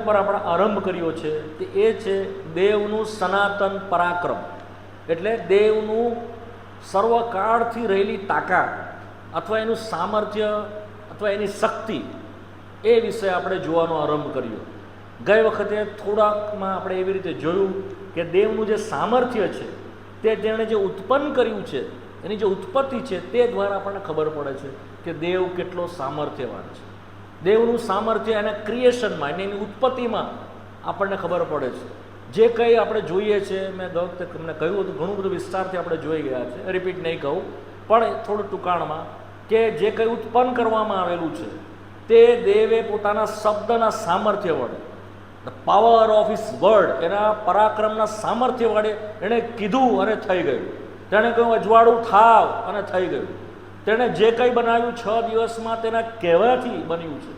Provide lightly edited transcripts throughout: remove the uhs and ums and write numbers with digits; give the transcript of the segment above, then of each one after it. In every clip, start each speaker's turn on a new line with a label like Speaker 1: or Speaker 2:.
Speaker 1: ઉપર આપણે આરંભ કર્યો છે તે એ છે દેવનું સનાતન પરાક્રમ, એટલે દેવનું સર્વકાળથી રહેલી તાકાત અથવા એનું સામર્થ્ય અથવા એની શક્તિ, એ વિશે આપણે જોવાનો આરંભ કર્યો. ગઈ વખતે થોડાકમાં આપણે એવી રીતે જોયું કે દેવનું જે સામર્થ્ય છે તે તેણે જે ઉત્પન્ન કર્યું છે, એની જે ઉત્પત્તિ છે તે દ્વારા આપણને ખબર પડે છે કે દેવ કેટલો સામર્થ્યવાન છે. દેવનું સામર્થ્ય એના ક્રિએશનમાં અને એની ઉત્પત્તિમાં આપણને ખબર પડે છે. જે કંઈ આપણે જોઈએ છે, મેં ગઈ વખતે તમને કહ્યું હતું, ઘણું બધું વિસ્તારથી આપણે જોઈ ગયા છે, રિપીટ નહીં કહું, પણ થોડું ટૂંકાણમાં કે જે કંઈ ઉત્પન્ન કરવામાં આવેલું છે તે દેવે પોતાના શબ્દના સામર્થ્ય વડે, the power of his word, એના પરાક્રમના સામર્થ્ય વડે એણે કીધું અને થઈ ગયું. તેણે કહ્યું અજવાળું થાવ અને થઈ ગયું. તેણે જે કંઈ બનાવ્યું 6 દિવસમાં તેના કહેવાથી બન્યું છે.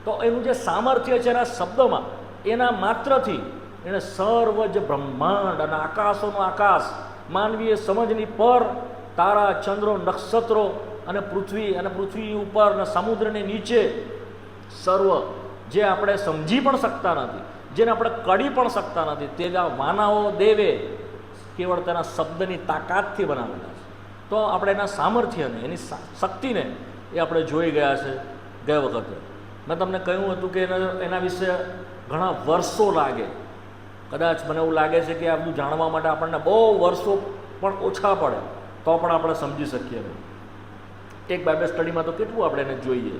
Speaker 1: તો એનું જે સામર્થ્ય છે એના શબ્દોમાં, એના માત્રથી એણે સર્વ જ બ્રહ્માંડ અને આકાશોનો આકાશ, માનવીય સમજની પર તારા, ચંદ્રો, નક્ષત્રો અને પૃથ્વી ઉપર અને સમુદ્રની નીચે સર્વ જે આપણે સમજી પણ શકતા નથી, જેને આપણે કરી પણ શકતા નથી, તેના વાનાઓ દેવે કેવળ તેના શબ્દની તાકાતથી બનાવેલા છે. તો આપણે એના સામર્થ્યને, એની શક્તિને એ આપણે જોઈ ગયા છે ગયા વખતે. મેં તમને કહ્યું હતું કે એના વિશે ઘણા વર્ષો લાગે. કદાચ મને એવું લાગે છે કે આ બધું જાણવા માટે આપણને બહુ વર્ષો પણ ઓછા પડે તો પણ આપણે સમજી શકીએ. એક બાઇબલ સ્ટડીમાં તો કેટલું આપણે એને જોઈએ,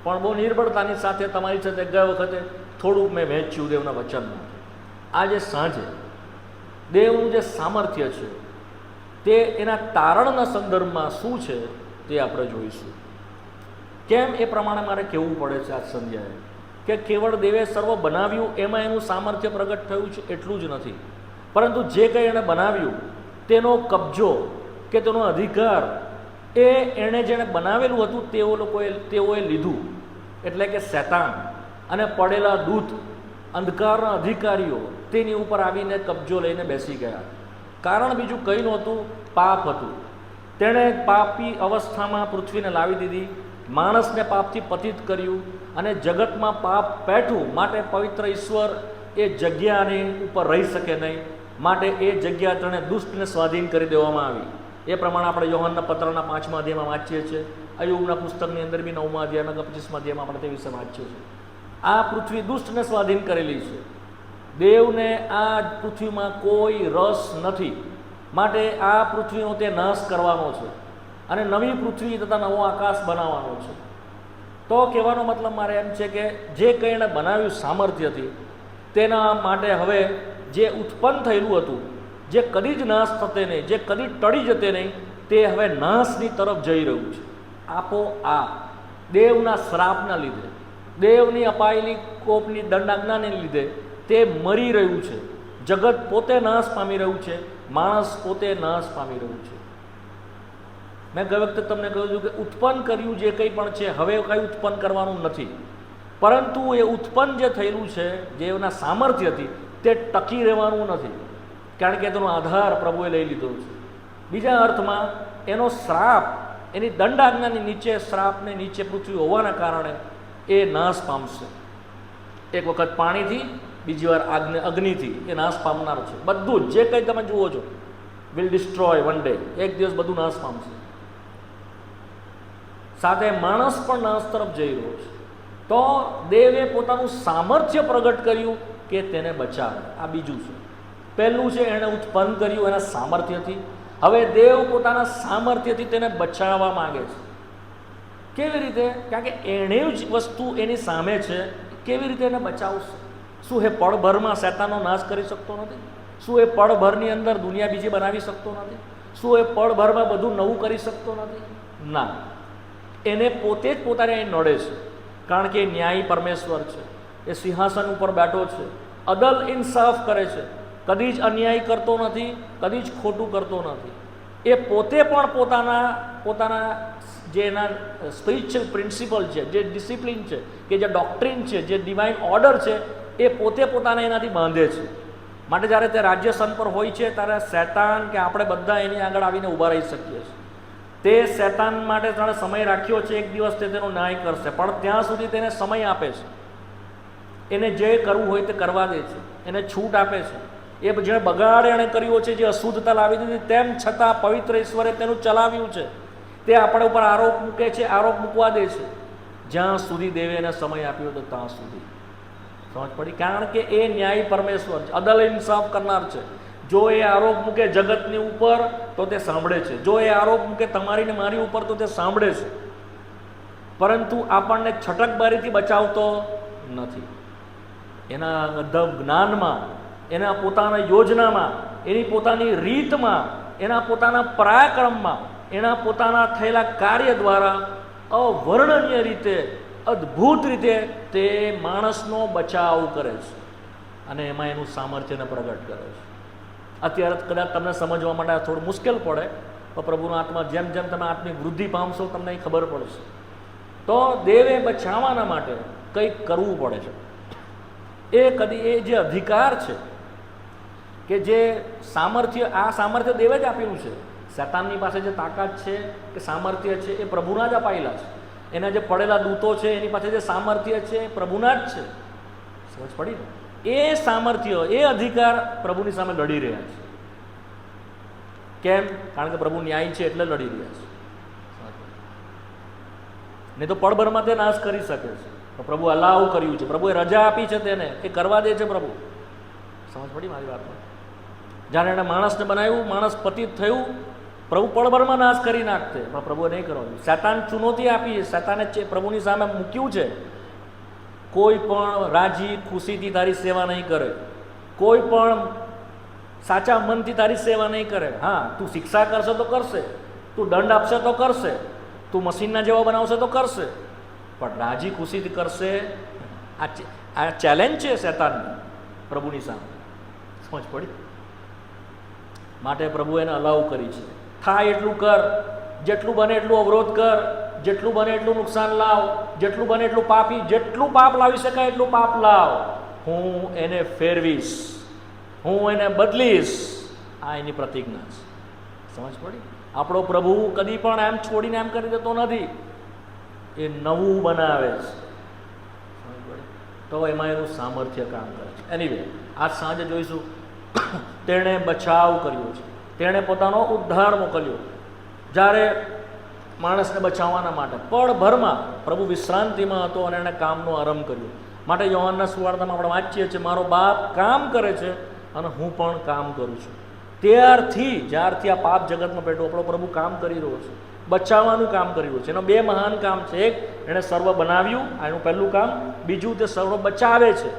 Speaker 1: પણ બહુ નિર્બળતાની સાથે તમારી સાથે ગયા વખતે થોડુંક મેં વહેંચ્યું દેવના વચનમાં. આજે સાંજે દેવનું જે સામર્થ્ય છે તે એના તારણના સંદર્ભમાં શું છે તે આપણે જોઈશું. કેમ એ પ્રમાણે મારે કહેવું પડે છે આજ સંધ્યાએ કે કેવળ દેવે સર્વ બનાવ્યું એમાં એનું સામર્થ્ય પ્રગટ થયું છે એટલું જ નથી, પરંતુ જે કંઈ એણે બનાવ્યું તેનો કબજો કે તેનો અધિકાર એ એણે જેણે બનાવેલું હતું તેઓએ લીધું. એટલે કે શૈતાન અને પડેલા દૂત, અંધકારના અધિકારીઓ તેની ઉપર આવીને કબજો લઈને બેસી ગયા. કારણ બીજું કંઈ નહોતું, પાપ હતું. તેણે પાપી અવસ્થામાં પૃથ્વીને લાવી દીધી, માણસને પાપથી પતિત કર્યું અને જગતમાં પાપ પેઠું, માટે પવિત્ર ઈશ્વર એ જગ્યાની ઉપર રહી શકે નહીં, માટે એ જગ્યા તેણે દુષ્ટને સ્વાધીન કરી દેવામાં આવી. એ પ્રમાણે આપણે યોહાનના પત્રના 5મા અધ્યાયમાં વાંચીએ છીએ, અય્યુબના પુસ્તકની અંદર બી 9મા અધ્યાયના 25મા અધ્યાયમાં આપણે તે વિશે વાંચીએ છીએ. આ પૃથ્વી દુષ્ટને સ્વાધીન કરેલી છે. દેવને આ પૃથ્વીમાં કોઈ રસ નથી, માટે આ પૃથ્વીનો તે નાશ કરવાનો છે અને નવી પૃથ્વી તથા નવો આકાશ બનાવવાનો છે. તો કહેવાનો મતલબ મારે એમ છે કે જે કંઈ એણે બનાવ્યું સામર્થ્યથી, તેના માટે હવે જે ઉત્પન્ન થયેલું હતું, જે કદી જ નાશ થતે નહીં, જે કદી ટળી જતે નહીં, તે હવે નાશની તરફ જઈ રહ્યું છે. આપોઆપ દેવના શ્રાપના લીધે, દેવની અપાયેલી કોપની દંડાજ્ઞાને લીધે તે મરી રહ્યું છે. જગત પોતે નાશ પામી રહ્યું છે, માણસ પોતે નાશ પામી રહ્યું છે. મેં ગઈ વખતે તમને કહ્યું હતું કે ઉત્પન્ન કર્યું જે કંઈ પણ છે હવે કંઈ ઉત્પન્ન કરવાનું નથી, પરંતુ એ ઉત્પન્ન જે થયેલું છે દેવના સામર્થ્યથી તે ટકી રહેવાનું નથી, કારણ કે તેનો આધાર પ્રભુએ લઈ લીધો છે. બીજા અર્થમાં એનો શ્રાપ, એની દંડાજ્ઞાની નીચે, શ્રાપને નીચે પૃથ્વી હોવાના કારણે એ નાશ પામશે. એક વખત પાણીથી, બીજી વાર અગ્નિથી એ નાશ પામનાર છે. બધું જે કંઈ તમે જુઓ છો વિલ ડિસ્ટ્રોય વન ડે, એક દિવસ બધું નાશ પામશે. સાથે માણસ પણ નાશ તરફ જઈ રહ્યો છે. તો દેવે પોતાનું સામર્થ્ય પ્રગટ કર્યું કે તેને બચાવે. આ બીજું છે. પહેલું છે એણે ઉત્પન્ન કર્યું એના સામર્થ્યથી. હવે દેવ પોતાના સામર્થ્યથી તેને બચાવવા માંગે છે. કેવી રીતે? કારણ કે એણે જ વસ્તુ એની સામે છે, કેવી રીતે એને બચાવશે? શું એ પળભરમાં શૈતાનનો નાશ કરી શકતો નથી? શું એ પળભરની અંદર દુનિયા બીજી બનાવી શકતો નથી? શું એ પળભરમાં બધું નવું કરી શકતો નથી? ના, એને પોતે જ પોતાને અહીં નડે છે, કારણ કે એ ન્યાયી પરમેશ્વર છે. એ સિંહાસન ઉપર બેઠો છે, અદલ ઇન્સાફ કરે છે, કદી જ અન્યાય કરતો નથી, કદી જ ખોટું કરતો નથી. એ પોતે પણ પોતાના જે એના સ્પિરિચ્યુઅલ પ્રિન્સિપલ છે, જે ડિસિપ્લિન છે, કે જે ડોક્ટ્રીન છે, જે ડિવાઇન ઓર્ડર છે, એ પોતે પોતાને એનાથી બાંધે છે. માટે જ્યારે તે રાજ્ય સ્થાન પર હોય છે ત્યારે શૈતાન કે આપણે બધા એની આગળ આવીને ઊભા રહી શકીએ છીએ. તે શૈતાન માટે તેણે સમય રાખ્યો છે, એક દિવસ તે તેનો ન્યાય કરશે, પણ ત્યાં સુધી તેને સમય આપે છે. એને જે કરવું હોય તે કરવા દે છે, એને છૂટ આપે છે. એ જેણે બગાડ એણે કર્યો છે, જે અશુદ્ધતા લાવી દીધી, તેમ છતાં પવિત્ર ઈશ્વરે તેનું ચલાવ્યું છે. તે આપણા ઉપર આરોપ મૂકે છે, આરોપ મૂકવા દે છે. જ્યાં સુધી દેવે એને સમય આપ્યો તો ત્યાં સુધી. સમજ પડી? કારણ કે એ ન્યાય પરમેશ્વર છે, અદલ ઇન્સાફ કરનાર છે. જો એ આરોપ મૂકે જગતની ઉપર તો તે સાંભળે છે, જો એ આરોપ મૂકે તમારી ને મારી ઉપર તો તે સાંભળે છે, પરંતુ આપણને છટકબારીથી બચાવતો નથી. એના જ્ઞાનમાં, એના પોતાના યોજનામાં, એની પોતાની રીતમાં, એના પોતાના પરાક્રમમાં, એના પોતાના થયેલા કાર્ય દ્વારા અવર્ણનીય રીતે, અદ્ભુત રીતે તે માણસનો બચાવ કરે છે અને એમાં એનું સામર્થ્યને પ્રગટ કરે છે. અત્યારે કદાચ તમને સમજવા માટે થોડું મુશ્કેલ પડે, તો પ્રભુનો આત્મા જેમ જેમ તમે આત્મિક વૃદ્ધિ પામશો તમને એ ખબર પડશે. તો દેવે બચાવવાના માટે કંઈક કરવું પડે છે. એ જે અધિકાર છે કે જે સામર્થ્ય, આ સામર્થ્ય દેવે જ આપેલું છે. શેતાનની પાસે જે તાકાત છે કે સામર્થ્ય છે એ પ્રભુના જ અપાયેલા છે. એના જે પડેલા દૂતો છે એની પાસે જે સામર્થ્ય છે એ પ્રભુના જ છે. સમજ પડી ને? એ સામર્થ્ય, એ અધિકાર પ્રભુની સામે લડી રહ્યા છે. કેમ? કારણ કે પ્રભુ ન્યાય છે એટલે લડી રહ્યા છે. નહીં તો પળભરમાં તે નાશ કરી શકે છે. તો પ્રભુ અલાવ કર્યું છે, પ્રભુએ રજા આપી છે તેને, એ કરવા દે છે પ્રભુ. સમજ પડી મારી વાતમાં? જ્યારે એણે માણસને બનાવ્યું, માણસ પતિત થયું, પ્રભુ પળભરમાં નાશ કરી નાખતે, પણ પ્રભુએ નહીં કરવાનું. શેતાન ચુનૌતી આપી, શેતાને પ્રભુની સામે મૂક્યું છે, કોઈ પણ રાજી ખુશીથી તારી સેવા નહીં કરે, કોઈ પણ સાચા મનથી તારી સેવા નહીં કરે. હા, તું શિક્ષા કરશે તો કરશે, તું દંડ આપશે તો કરશે, તું મશીનના જેવા બનાવશે તો કરશે, પણ રાજી ખુશીથી કરશે? આ ચેલેન્જ છે શેતાનની પ્રભુની સામે. સમજ પડી? માટે પ્રભુએ એને અલાઉ કરી છે. થાય એટલું કર, જેટલું બને એટલું અવરોધ કર, જેટલું બને એટલું નુકસાન લાવ, જેટલું બને એટલું પાપી, જેટલું પાપ લાવી શકાય એટલું પાપ લાવ, હું એને ફેરવીશ, હું એને બદલીશ. આ એની પ્રતિજ્ઞા છે. સમજ પડી? આપણો પ્રભુ કદી પણ એમ છોડીને એમ કરી દેતો નથી, એ નવું બનાવે છે. સમજ પડી? તો એમાં એનું સામર્થ્ય કામ કરે છે. એનીવે, આજ સાંજે જોઈશું તેણે બચાવ કર્યો છે, તેણે પોતાનો ઉદ્ધાર મોકલ્યો. જ્યારે માણસને બચાવવાના માટે પળભરમાં પ્રભુ વિશ્રાંતિમાં હતો અને એણે કામનો આરંભ કર્યો. માટે યોહાનના સુવાર્તામાં આપણે વાંચીએ છીએ, મારો બાપ કામ કરે છે અને હું પણ કામ કરું છું. જ્યારથી આ પાપ જગતમાં બેઠો આપણો પ્રભુ કામ કરી રહ્યો છે, બચાવવાનું કામ કરી રહ્યો છે. એનો બે મહાન કામ છે. એક, એણે સર્વ બનાવ્યું, આ એનું પહેલું કામ. બીજું, તે સર્વ બચાવે છે.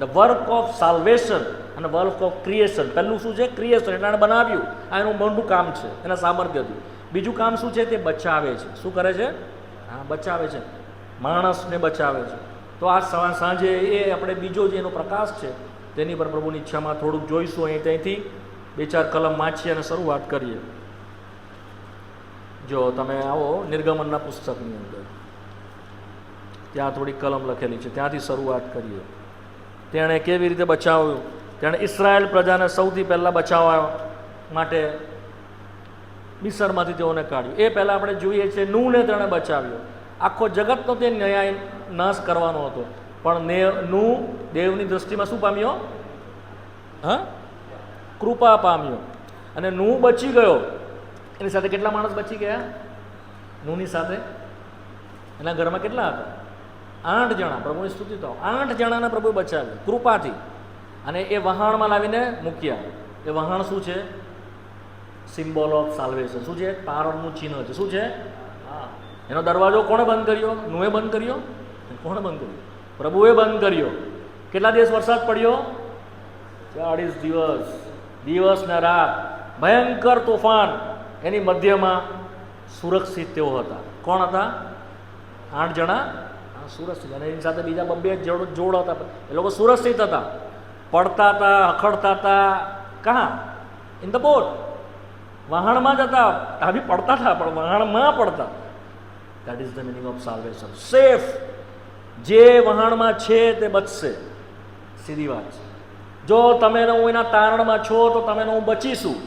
Speaker 1: ધ વર્ક ઓફ સાલ્વેશન અને વર્ક ઓફ ક્રિએશન. પહેલું શું છે? ક્રિએશન, એટલે એણે બનાવ્યું, આ એનું મોટું કામ છે એના સામર્થ્યથી. બીજું કામ શું છે? તે બચાવે છે. શું કરે છે? હા, બચાવે છે, માણસને બચાવે છે. તો આ સાંજે એ આપણે બીજો જે એનો પ્રકાશ છે તેની પર પ્રભુની ઈચ્છામાં થોડુંક જોઈશું. અહીં ત્યાંથી 2-4 કલમ વાંચીએ અને શરૂઆત કરીએ. જો તમે આવો નિર્ગમનના પુસ્તકની અંદર, ત્યાં થોડી કલમ લખેલી છે, ત્યાંથી શરૂઆત કરીએ. તેણે કેવી રીતે બચાવ્યું? તેણે ઇસ્રાયેલ પ્રજાને સૌથી પહેલાં બચાવવા માટે મિસરમાંથી તેઓને કાઢ્યું. એ પહેલાં આપણે જોઈએ છીએ નૂહને તેણે બચાવ્યો. આખો જગતનો તે ન્યાય નાશ કરવાનો હતો, પણ નૂહ દેવની દૃષ્ટિમાં શું પામ્યો? હા, કૃપા પામ્યો. અને નૂહ બચી ગયો. એની સાથે કેટલા માણસ બચી ગયા? નૂહની સાથે એના ઘરમાં કેટલા હતા? 8 જણા. પ્રભુની સ્તુતિ તો 8 જણાને પ્રભુએ બચાવ્યા કૃપાથી. અને એ વહાણમાં લાવીને મૂક્યા. એ વહાણ શું છે? Symbol of salvation. શું છે? તારણનું ચિહ્ન છે. શું છે? હા. એનો દરવાજો કોણે બંધ કર્યો? નૂહે બંધ કર્યો? કોણે બંધ કર્યો? પ્રભુએ બંધ કર્યો. કેટલા દિવસ વરસાદ પડ્યો? 40 દિવસ, દિવસ ને રાત, ભયંકર તોફાન. એની મધ્યમાં સુરક્ષિત તેઓ હતા. કોણ હતા? 8 જણા સુરક્ષિત. અને એની સાથે બીજા 2 જોડ હતા. એ લોકો સુરક્ષિત હતા. પડતા હતા, અખડતા હતા. કહાં? In the boat. વહાણમાં જ હતા. આ બી પડતા હતા, પણ વહાણમાં પડતા. That is the meaning of salvation. Safe. જે વહાણમાં છે તે બચશે. સીધી વાત છે. જો તમે હું એના તારણમાં છો તો તમે હું બચીશું.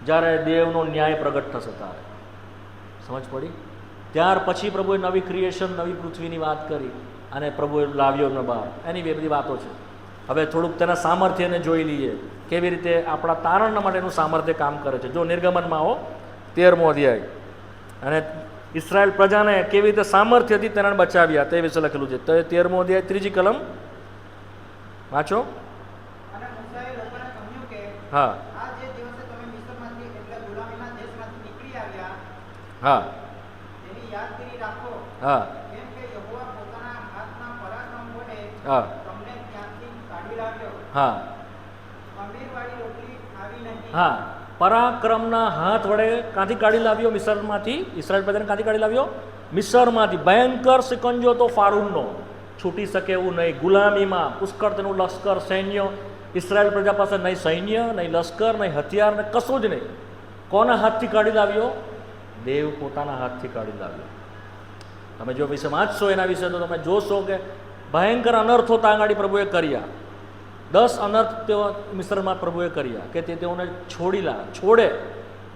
Speaker 1: જ્યારે દેવનો ન્યાય પ્રગટ થશે ત્યારે. સમજ પડી? ત્યાર પછી પ્રભુએ નવી ક્રિએશન, નવી પૃથ્વીની વાત કરી. અને પ્રભુએ લાવ્યો એમને બહાર. એની બે બધી વાતો છે. હવે થોડુંક તેના સામર્થ્યને જોઈ લઈએ, કેવી રીતે આપણા તારણના માટેનું સામર્થ્ય કામ કરે છે. જો નિર્ગમનમાં આવો 13મો અધ્યાય, અને ઇસ્રાયેલ પ્રજાને કેવી રીતે સામર્થ્યથી તેને બચાવ્યા તે વિશે લખેલું છે. તો 13મો અધ્યાય 3જી કલમ વાંચો. હા હા હા હા હા હા પરાક્રમના હાથ વડે ક્યાંથી કાઢી લાવ્યો? મિસરમાંથી. ઇસ્રાયેલ પ્રજાને ક્યાંથી કાઢી લાવ્યો? મિસરમાંથી. ભયંકર સિકંજો તો ફારૂનનો, છૂટી શકે એવું નહીં. ગુલામીમાં પુષ્કળ તેનું લશ્કર, સૈન્ય. ઇસ્રાયેલ પ્રજા પાસે નહીં સૈન્ય, નહીં લશ્કર, નહીં હથિયાર, ને કશું જ નહીં. કોના હાથથી કાઢી લાવ્યો? દેવ પોતાના હાથથી કાઢી લાવ્યો. તમે જો વિશે વાંચશો એના વિશે તો તમે જોશો કે ભયંકર અનર્થો તાંગાડી પ્રભુએ કર્યા. 10 અનર્થ તેઓ મિસ્રમાં પ્રભુએ કર્યા કે તે તેઓને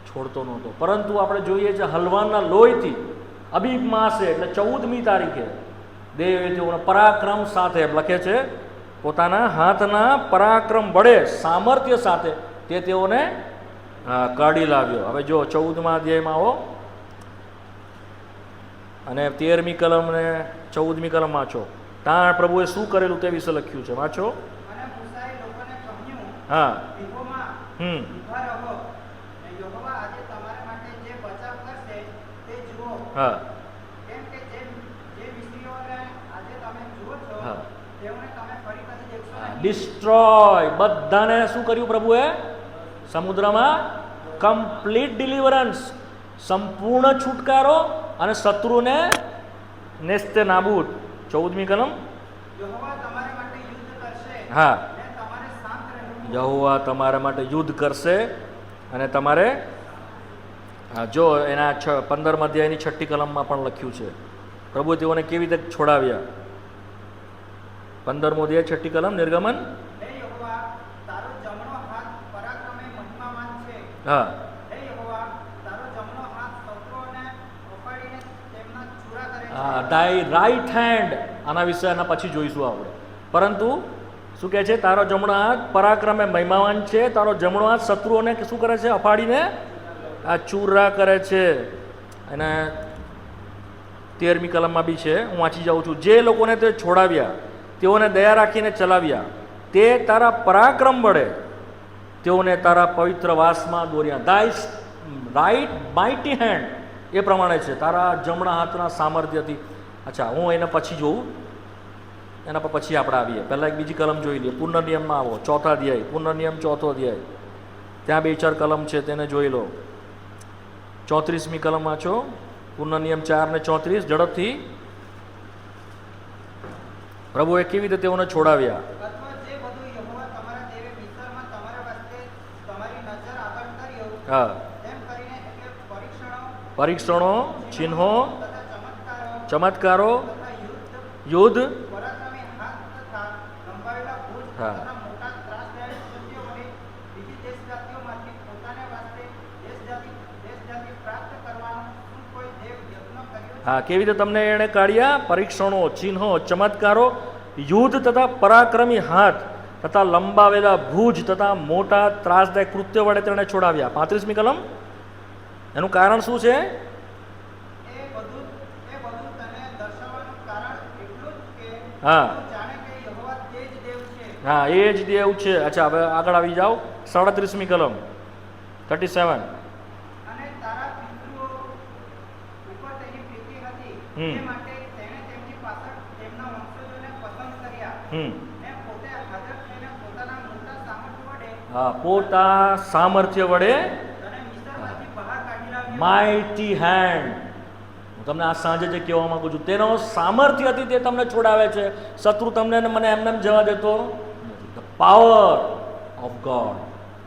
Speaker 1: છોડતો નહોતો. પરંતુ આપણે જોઈએ છે હલવાનના લોહીથી અબીબ માસે એટલે 14મી તારીખે દેવે તેઓને પરાક્રમ સાથે લખે છે, પોતાના હાથના પરાક્રમ વડે સામર્થ્ય સાથે તે તેઓને કાઢી લાવ્યો. હવે જો 14મા અધ્યાયમાં આવો અને 13મી કલમ ને 14મી કલમ વાંચો. ત્યાં પ્રભુએ શું કરેલું તે વિશે લખ્યું છે. વાંચો. હા હા ડિસ્ટ્રોય. બધાને શું કર્યું પ્રભુએ? સમુદ્રમાં કમ્પ્લીટ ડિલિવરન્સ, સંપૂર્ણ છુટકારો, અને શત્રુને નેસ્તે નાબૂદ. 14મી કલમ. હા યહોવા તમારા માટે યુદ્ધ કરશે અને તમારે જો એના 15મા અધ્યાયની 6ઠી કલમમાં પણ લખ્યું છે પ્રભુએ તેઓને કેવી રીતે છોડાવ્યા. 15મો અધ્યાય 6ઠી કલમ નિર્ગમન. હા તારી રાઈટ હેન્ડ. આના વિશે આના પછી જોઈશું આપણે. પરંતુ શું કહે છે? તારો જમણો હાથ પરાક્રમે મહિમાવાન છે. તારો જમણો હાથ શત્રુઓને શું કરે છે? અફાડીને આ ચૂરા કરે છે. અને 13મી કલમમાં બી છે, હું વાંચી જાઉં છું. જે લોકોને તે છોડાવ્યા, તેઓને દયા રાખીને ચલાવ્યા, તે તારા પરાક્રમ વડે તેઓને તારા પવિત્ર વાસમાં દોર્યા. તારી રાઈટ માઇટી હેન્ડ એ પ્રમાણે છે, તારા જમણા હાથના સામર્થ્યથી. અચ્છા, હું એને પછી જોઉં, એના પર પછી આપણે આવીએ. પહેલાં એક બીજી કલમ જોઈ લઈએ. પુનર્નિયમમાં આવો, 4થા અધ્યાય. પુનર્નિયમ 4થો અધ્યાય, ત્યાં 2-4 કલમ છે, તેને જોઈ લો. 34મી કલમ વાંચો. પુનર્નિયમ 4 ને 34 ઝડપથી. પ્રભુએ કેવી રીતે તેઓને છોડાવ્યા. હા પરીક્ષણો, ચિહ્નો, ચમત્કારો, યુદ્ધ. હા હા કેવી રીતે તમને એણે કાઢ્યા? પરીક્ષણો, ચિહ્નો, ચમત્કારો, યુદ્ધ તથા પરાક્રમી હાથ તથા લંબાવેલા ભુજ તથા મોટા ત્રાસદાયક કૃત્ય વડે તેણે છોડાવ્યા. 35મી કલમ. એનું કારણ શું છે? હા હા એ જ દેવ છે. અચ્છા, હવે આગળ આવી જાઓ. 37મી કલમ 37. હા પોતા સામર્થ્ય વડે માઇટી હેન્ડ. હું તમને આ સાંજે જે કહેવા માંગુ છું, તેનો સામર્થ્યથી તે તમને છોડાવે છે. શત્રુ તમને મને એમને જવા દેતો. ધ પાવર ઓફ ગોડ,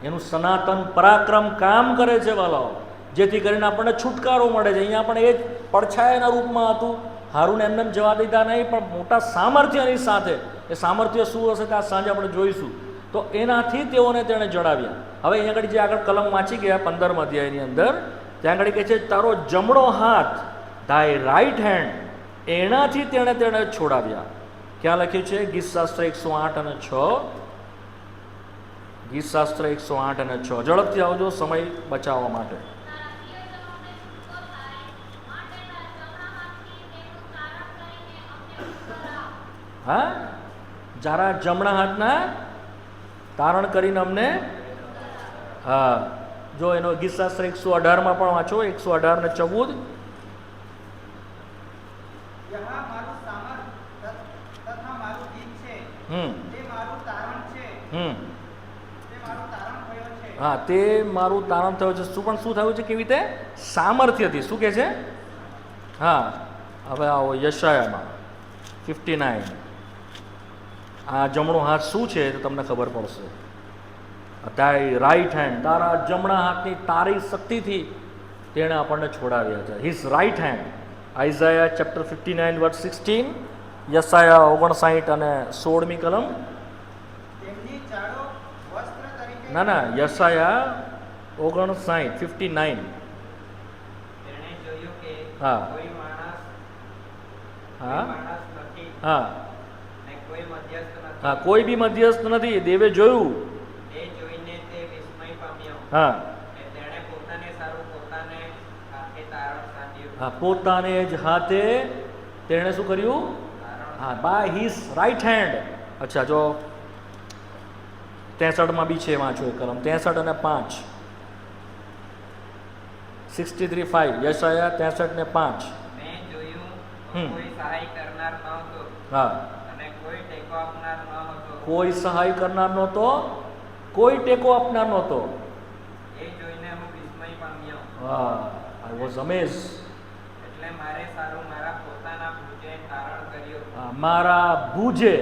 Speaker 1: એનું સનાતન પરાક્રમ કામ કરે છે વાલાઓ, જેથી કરીને આપણને છુટકારો મળે છે. અહીંયા પણ એ જ પડછાયાના રૂપમાં હતું. હારૂને એમને જવા દીધા નહીં, પણ મોટા સામર્થ્યની સાથે. એ સામર્થ્ય શું હશે તે આ સાંજે આપણે જોઈશું. તો એનાથી તેઓને તેણે જણાવ્યા. હવે અહીંયા આગળ જે આગળ કલમ વાંચી ગયા 15મા અધ્યાયની અંદર, ત્યાં આગળ કહે છે તારો જમણો હાથ, તાય રાઈટ હેન્ડ, એનાથી તેણે છોડાવ્યા. ક્યાં લખ્યું છે? ગીતશાસ્ત્ર 108 અને 6. ગીતશાસ્ત્ર 108 અને 6. ઝડપથી આવજો સમય બચાવવા માટે. હા, જરા જમણા હાથના તારણ કરીને અમને. હા, જો એનો ગીતશાસ્ત્ર 118 પણ વાંચો, 118 ને 14. હા, તે મારું તારણ થયું છે. શું થયું છે? કેવી રીતે? સામર્થ્યથી. શું કહે છે? હા, હવે આવો યશાયામાં 59. આ જમણો હાથ શું છે તો તમને ખબર પડશે. તારી રાઈટ હેન્ડ, તારા જમણા હાથની તારી શક્તિથી તેણે આપણને છોડાવ્યા છે. His right hand. Isaiah chapter 59 verse 16. યશાયા 59 અને 16મી કલમ. ના, યશાયા 59 59. હા હા હા હા, કોઈ બી મધ્યસ્થ નથી. દેવે જોયું. હા હા, પોતાને જ હાથે તેણે શું કર્યું? હા, બાય હિઝ રાઈટ હેન્ડ. અચ્છા, જો 63માં બી છે, વાંચો એ કલમ 63 અને 5. 63:5. યશાયા 63 ને 5. હા, કોઈ સહાય કરનાર નહોતો, કોઈ ટેકો આપનાર નહોતો. હા, આઈ વોઝ અમેઝ. મારા ભુજે,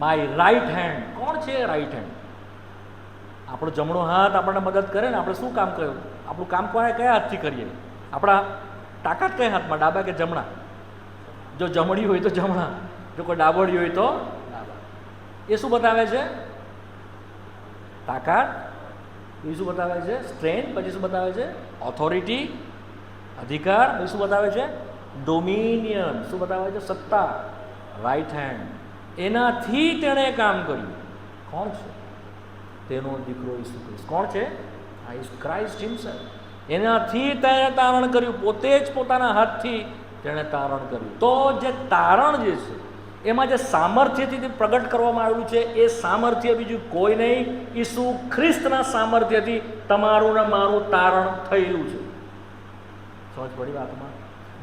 Speaker 1: માય રાઈટ હેન્ડ. કોણ છે રાઈટ હેન્ડ? આપણો જમણો હાથ આપણને મદદ કરે ને. આપણે શું કામ કર્યું? આપણું કામ કયા હાથથી કરીએ? આપણા તાકાત કયા હાથમાં? ડાબા કે જમણા? જો જમણી હોય તો જમણા, જો કોઈ ડાબોડી હોય તો ડાબા. એ શું બતાવે છે? તાકાત. એ શું બતાવે છે? સ્ટ્રેન્થ. પછી શું બતાવે છે? ઓથોરિટી, અધિકાર. એ શું બતાવે છે? ડોમિનિયન. શું બતાવે છે? સત્તા. Right hand. એનાથી તેણે કામ કર્યું. કોણ છે? તેનો દીકરો ઈસુ ખ્રિસ્ત. કોણ છે? આ ઇઝ ક્રાઇસ્ટ હિમસેલ્ફ. એનાથી તેણે તારણ કર્યું. પોતે જ પોતાના હાથથી તેણે તારણ કર્યું. તો જે તારણ જે છે એમાં જે સામર્થ્યથી પ્રગટ કરવામાં આવેલું છે, એ સામર્થ્ય બીજું કોઈ નહીં, ઈસુ ખ્રિસ્તના સામર્થ્યથી તમારું ને મારું તારણ થયેલું છે. સમજ પડી વાતમાં?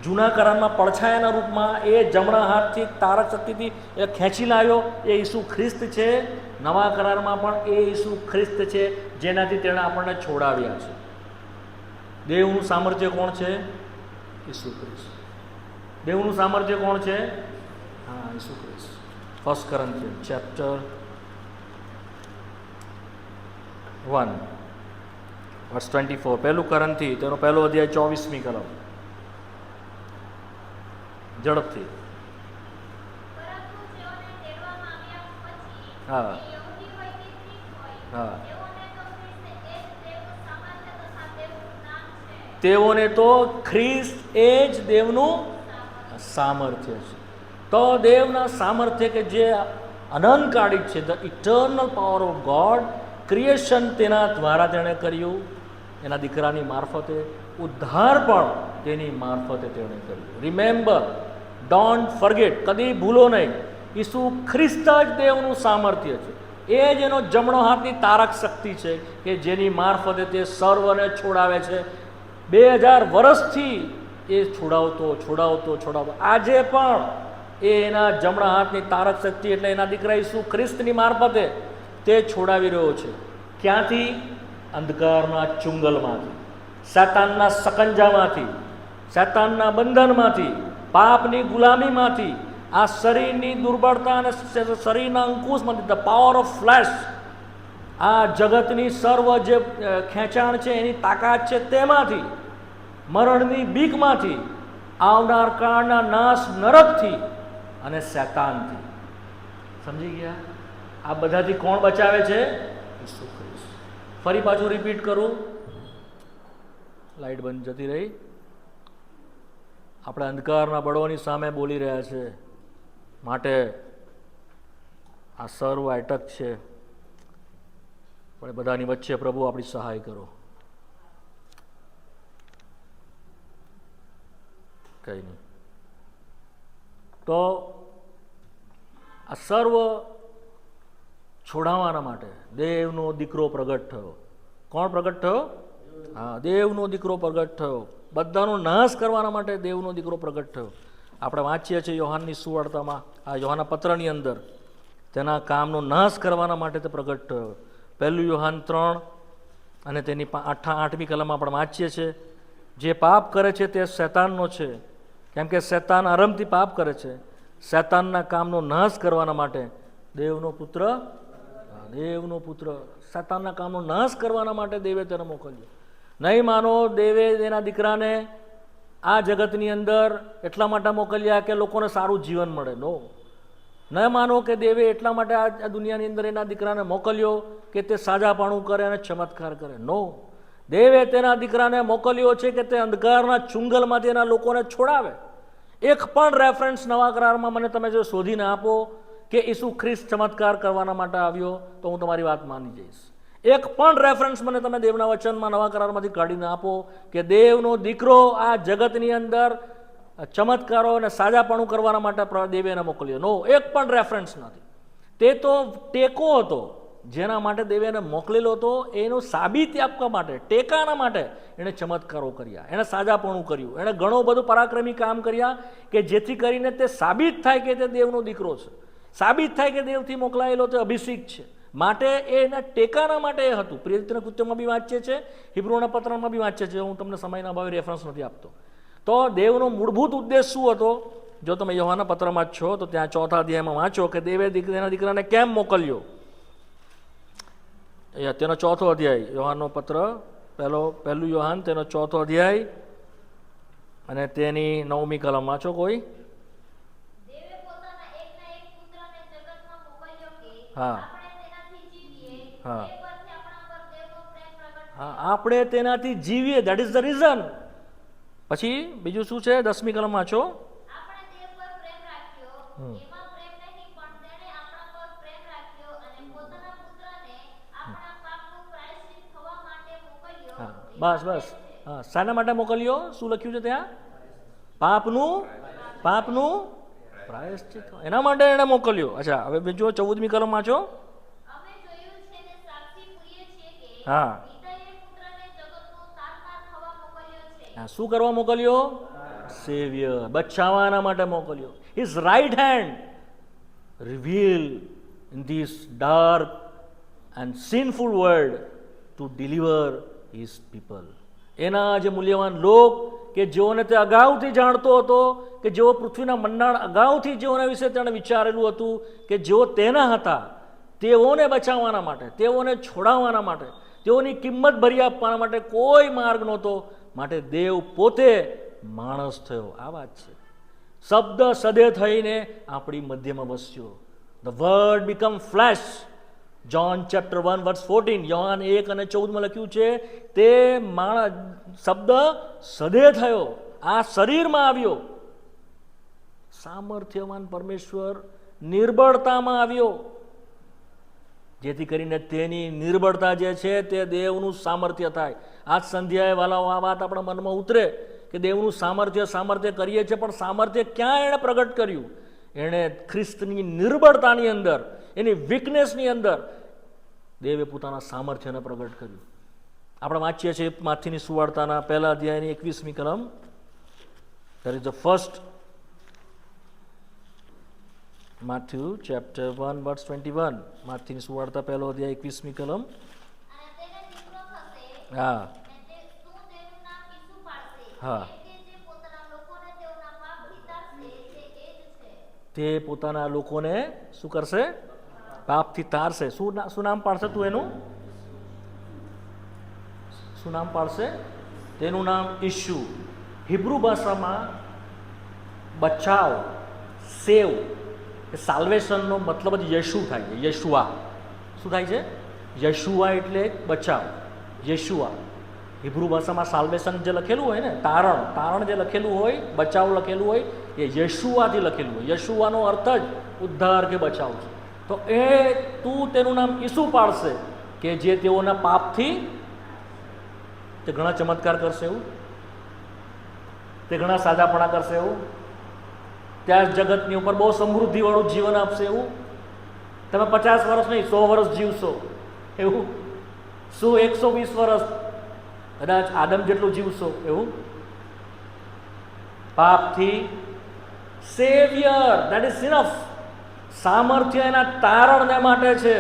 Speaker 1: જૂના કરારમાં પડછાયાના રૂપમાં એ જમણા હાથથી તારક શક્તિથી એ ખેંચી લાવ્યો, એ ઈસુ ખ્રિસ્ત છે. નવા કરારમાં પણ એ ઈસુ ખ્રિસ્ત છે, જેનાથી તેણે આપણને છોડાવ્યા છે. દેવનું સામર્થ્ય કોણ છે? ઈસુ ખ્રિસ્ત. દેવનું સામર્થ્ય કોણ છે? હા, ઈસુ ખ્રિસ્ત. 1 Corinthians chapter 1 verse 24. પહેલું કરંથી તેનો પહેલો અધ્યાય 24મી કલમ. ઝડપથી. હા હા, તેઓને તો ખ્રિસ્ત એ જ દેવનું સામર્થ્ય છે. તો દેવના સામર્થ્ય કે જે અનંતકાળિક છે, the eternal power of God, creation તેના દ્વારા તેણે કર્યું, એના દીકરાની મારફતે. ઉદ્ધાર પણ તેની મારફતે તેણે કર્યું. રિમેમ્બર, ડોન્ટ ફર્ગેટ, કદી ભૂલો નહીં, ઈસુ ખ્રિસ્ત જ દેવનું સામર્થ્ય છે. એ જ એનો જમણો હાથની તારક શક્તિ છે કે જેની મારફતે તે સર્વને છોડાવે છે. 2000 વર્ષથી એ છોડાવતો આજે પણ એ એના જમણા હાથની તારક શક્તિ એટલે એના દીકરા ઈસુ ખ્રિસ્તની મારફતે તે છોડાવી રહ્યો છે. ક્યાંથી? અંધકારના ચુંગલમાંથી, શૈતાનના સકંજામાંથી, શૈતાનના બંધનમાંથી, પાપની ગુલામીમાંથી, આ શરીરની દુર્બળતા અને શરીરના અંકુશમાંથી, ધ પાવર ઓફ ફ્લેશ, આ જગતની સર્વ જે ખેંચાણ છે, એની તાકાત છે, તેમાંથી, મરણની બીકમાંથી, આવનાર કાળના નાશ નરકથી અને શૈતાનથી. સમજી ગયા? આ બધાથી કોણ બચાવે છે? ઈસુ ખ્રિસ્ત. ફરી પાછું રિપીટ કરું. લાઈટ બંધ જતી રહી. આપણે અંધકારના બળોની સામે બોલી રહ્યા છે, માટે આ સર્વ અટક છે, પણ બધાની વચ્ચે પ્રભુ આપણી સહાય કરો. કંઈ નહીં. તો આ સર્વ છોડાવવાના માટે દેવનો દીકરો પ્રગટ થયો. કોણ પ્રગટ થયો? હા, દેવનો દીકરો પ્રગટ થયો. બધાનો નાશ કરવાના માટે દેવનો દીકરો પ્રગટ થયો. આપણે વાંચીએ છીએ યોહાનની સુવાર્તામાં, આ યોહાનના પત્રની અંદર, તેના કામનો નાશ કરવાના માટે તે પ્રગટ થયો. 1 યોહાન 3 અને તેની 8મી કલમમાં આપણે વાંચીએ છીએ, જે પાપ કરે છે તે શૈતાનનો છે, કેમ કે શૈતાન આરંભથી પાપ કરે છે. શૈતાનના કામનો નાશ કરવાના માટે દેવનો પુત્ર શૈતાનના કામનો નાશ કરવાના માટે દેવે તેને મોકલ્યો. નહીં માનો દેવે એના દીકરાને આ જગતની અંદર એટલા માટે મોકલ્યા કે લોકોને સારું જીવન મળે. નો. ન માનો કે દેવે એટલા માટે આ દુનિયાની અંદર એના દીકરાને મોકલ્યો કે તે સાજાપણું કરે અને ચમત્કાર કરે. નો. દેવે તેના દીકરાને મોકલ્યો છે કે તે અંધકારના ચુંગલમાંથી એના લોકોને છોડાવે. એક પણ રેફરન્સ નવા કરારમાં મને તમે જો શોધીને આપો કે ઈસુ ખ્રિસ્ત ચમત્કાર કરવાના માટે આવ્યો, તો હું તમારી વાત માની જઈશ. એક પણ રેફરન્સ મને તમે દેવના વચનમાં નવા કરારમાંથી કાઢીને આપો કે દેવનો દીકરો આ જગતની અંદર ચમત્કારો અને સાજાપણું કરવાના માટે દેવે એને મોકલ્યો. નો, એક પણ રેફરન્સ નથી. તે તો ટેકો હતો જેના માટે દેવે એને મોકલેલો હતો, એનું સાબિતી આપવા માટે, ટેકાના માટે એણે ચમત્કારો કર્યા, એણે સાજાપણું કર્યું, એણે ઘણું બધું પરાક્રમી કામ કર્યા કે જેથી કરીને તે સાબિત થાય કે તે દેવનો દીકરો છે, સાબિત થાય કે દેવથી મોકલાયેલો તે અભિષેક છે. માટે એના ટેકાના માટે એ હતું. પ્રેરિતના કૃત્યમાં બી વાંચીએ છીએ, હિબ્રુના પત્રમાં બી વાંચીએ છીએ. હું તમને સમયના અભાવે રેફરન્સ નથી આપતો. તો દેવનો મૂળભૂત ઉદ્દેશ શું હતો? જો તમે યોહાનના પત્રમાં જ છો તો ત્યાં 4થા અધ્યાયમાં વાંચો કે દેવે તેના દીકરાને કેમ મોકલ્યો. તેનો 4થો અધ્યાય, યોહાનનો પત્ર, પહેલું યોહાન તેનો 4થો અધ્યાય અને તેની 9મી કલમ વાંચો કોઈ. હા હા હા, આપણે તેનાથી જીવીએ, દેટ ઇઝ ધ રીઝન. પછી બીજું શું છે? 10મી કલમ વાંચો. બસ બસ. હા, શાના માટે મોકલ્યો? શું લખ્યું છે ત્યાં? પાપનું પ્રાયશ્ચિત, એના માટે એને મોકલ્યો. અચ્છા, હવે બીજો 14મી કલમ વાંચો. હા હા, શું કરવા મોકલ્યો? સેવિયર, બચાવવાના માટે મોકલ્યો. His right hand reveal in this dark and sinful world to deliver his people. એના જે મૂલ્યવાન લોક કે જેઓને તે અગાઉથી જાણતો હતો, કે જેઓ પૃથ્વીના મંડાણ અગાઉથી જેઓના વિશે તેણે વિચારેલું હતું કે જેઓ તેના હતા, તેઓને બચાવવાના માટે, તેઓને છોડાવવાના માટે, તેઓની કિંમત ભરી આપવાના માટે કોઈ માર્ગ નહોતો. માટે દેવ પોતે માણસ થયો. આ વાત છે. શબ્દ સદે થઈને આપણી મધ્યમાં વસ્યો. The word become flesh. John chapter 1 verse 14, યોહાન 1 અને 14માં લખ્યું છે, તે શબ્દ સદે થયો, આ શરીરમાં આવ્યો. સામર્થ્યવાન પરમેશ્વર નિર્બળતામાં આવ્યો, જેથી કરીને તેની નિર્બળતા જે છે તે દેવનું સામર્થ્ય થાય. આજ સંધ્યાએ વાલાઓ આ વાત આપણા મનમાં ઉતરે કે દેવનું સામર્થ્ય કરીએ છીએ, પણ સામર્થ્ય ક્યાં એણે પ્રગટ કર્યું? એણે ખ્રિસ્તની નિર્બળતાની અંદર, એની વીકનેસની અંદર દેવે પોતાના સામર્થ્યને પ્રગટ કર્યું. આપણે વાંચીએ છીએ માથીની સુવાર્તાના 1 અધ્યાયની 21મી કલમ. That is the first Matthew chapter 1 verse 21. માથીની સુવાર્તા 1 અધ્યાય 21મી કલમ. હા હા, તે પોતાના લોકોને શું કરશે? પાપથી તારશે. શું નામ પાડશે તું એનું? શું નામ પાડશે? તેનું નામ ઈશુ. હિબ્રુ ભાષામાં બચાવ, સેવ, સાલ્વેશનનો મતલબ જ યશુ થાય છે. યશુઆ. શું થાય છે? યશુઆ એટલે બચાવ. યશુઆ. હિબ્રુ ભાષામાં સાલ્વેશન જે લખેલું હોય ને, તારણ જે લખેલું હોય, બચાવ લખેલું હોય, એ યશુઆથી લખેલું હોય. યશુઆનો અર્થ જ ઉદ્ધાર કે બચાવ છે. તો એ તું તેનું નામ ઈસુ પાડશે કે જે તેઓના પાપથી, તે ઘણા ચમત્કાર કરશે એવું, તે ઘણા સાજાપણા કરશે એવું, ત્યાં જગતની ઉપર બહુ સમૃદ્ધિવાળું જીવન આપશે એવું. તમે 50 વર્ષ નહીં 100 વર્ષ જીવશો એવું. શું 120 વર્ષ કદાચ આદમ જેટલું જીવશો એવું. પાપથી સેવિયર, દેટ ઇઝ ઇનફ. સામર્થ્ય એના તારણને માટે છે.